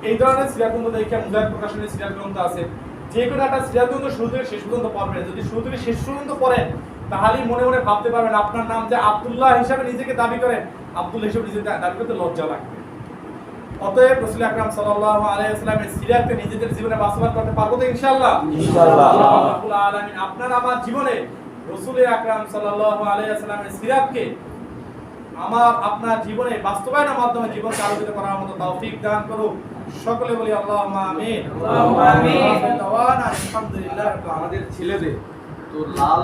S1: এই ধরনের সিরাত গ্রন্থ দেখে মুজাহিদ প্রকাশনের সিরাত গ্রন্থ আছে। যে কোনো একটা সিরাত গ্রন্থ শুরু থেকে শেষ পর্যন্ত পড়বেন। যদি শুরু থেকে শেষ পর্যন্ত পড়েন, তাহলেই মনে মনে ভাবতে পারবেন আপনার নাম যে আব্দুল্লাহ হিসেবে নিজেকে দাবি করেন, আব্দুল্লাহ হিসেবে নিজেকে দাবি করতে লজ্জা লাগবে। অতএব রাসূল আকরাম সাল্লাল্লাহু আলাইহি ওয়াসাল্লামের সিরাতকে নিজেদের জীবনে বাস্তবায়ন করতে পারবো তো ইনশাআল্লাহ? ইনশাআল্লাহ। আল্লাহ রাব্বুল আলামিন আপনার আমার জীবনে রাসূল আকরাম সাল্লাল্লাহু আলাইহি ওয়াসাল্লামের সিরাতকে আমার আপনার জীবনে বাস্তবায়নের মাধ্যমে জীবনকে আলোকিত করার মতো তৌফিক দান করুক। সকলে বলি আল্লাহুম্মা আমিন। আল্লাহুম্মা আমিন। আলহামদুলিল্লাহ।
S3: আমাদের ছেলেদের তো লাল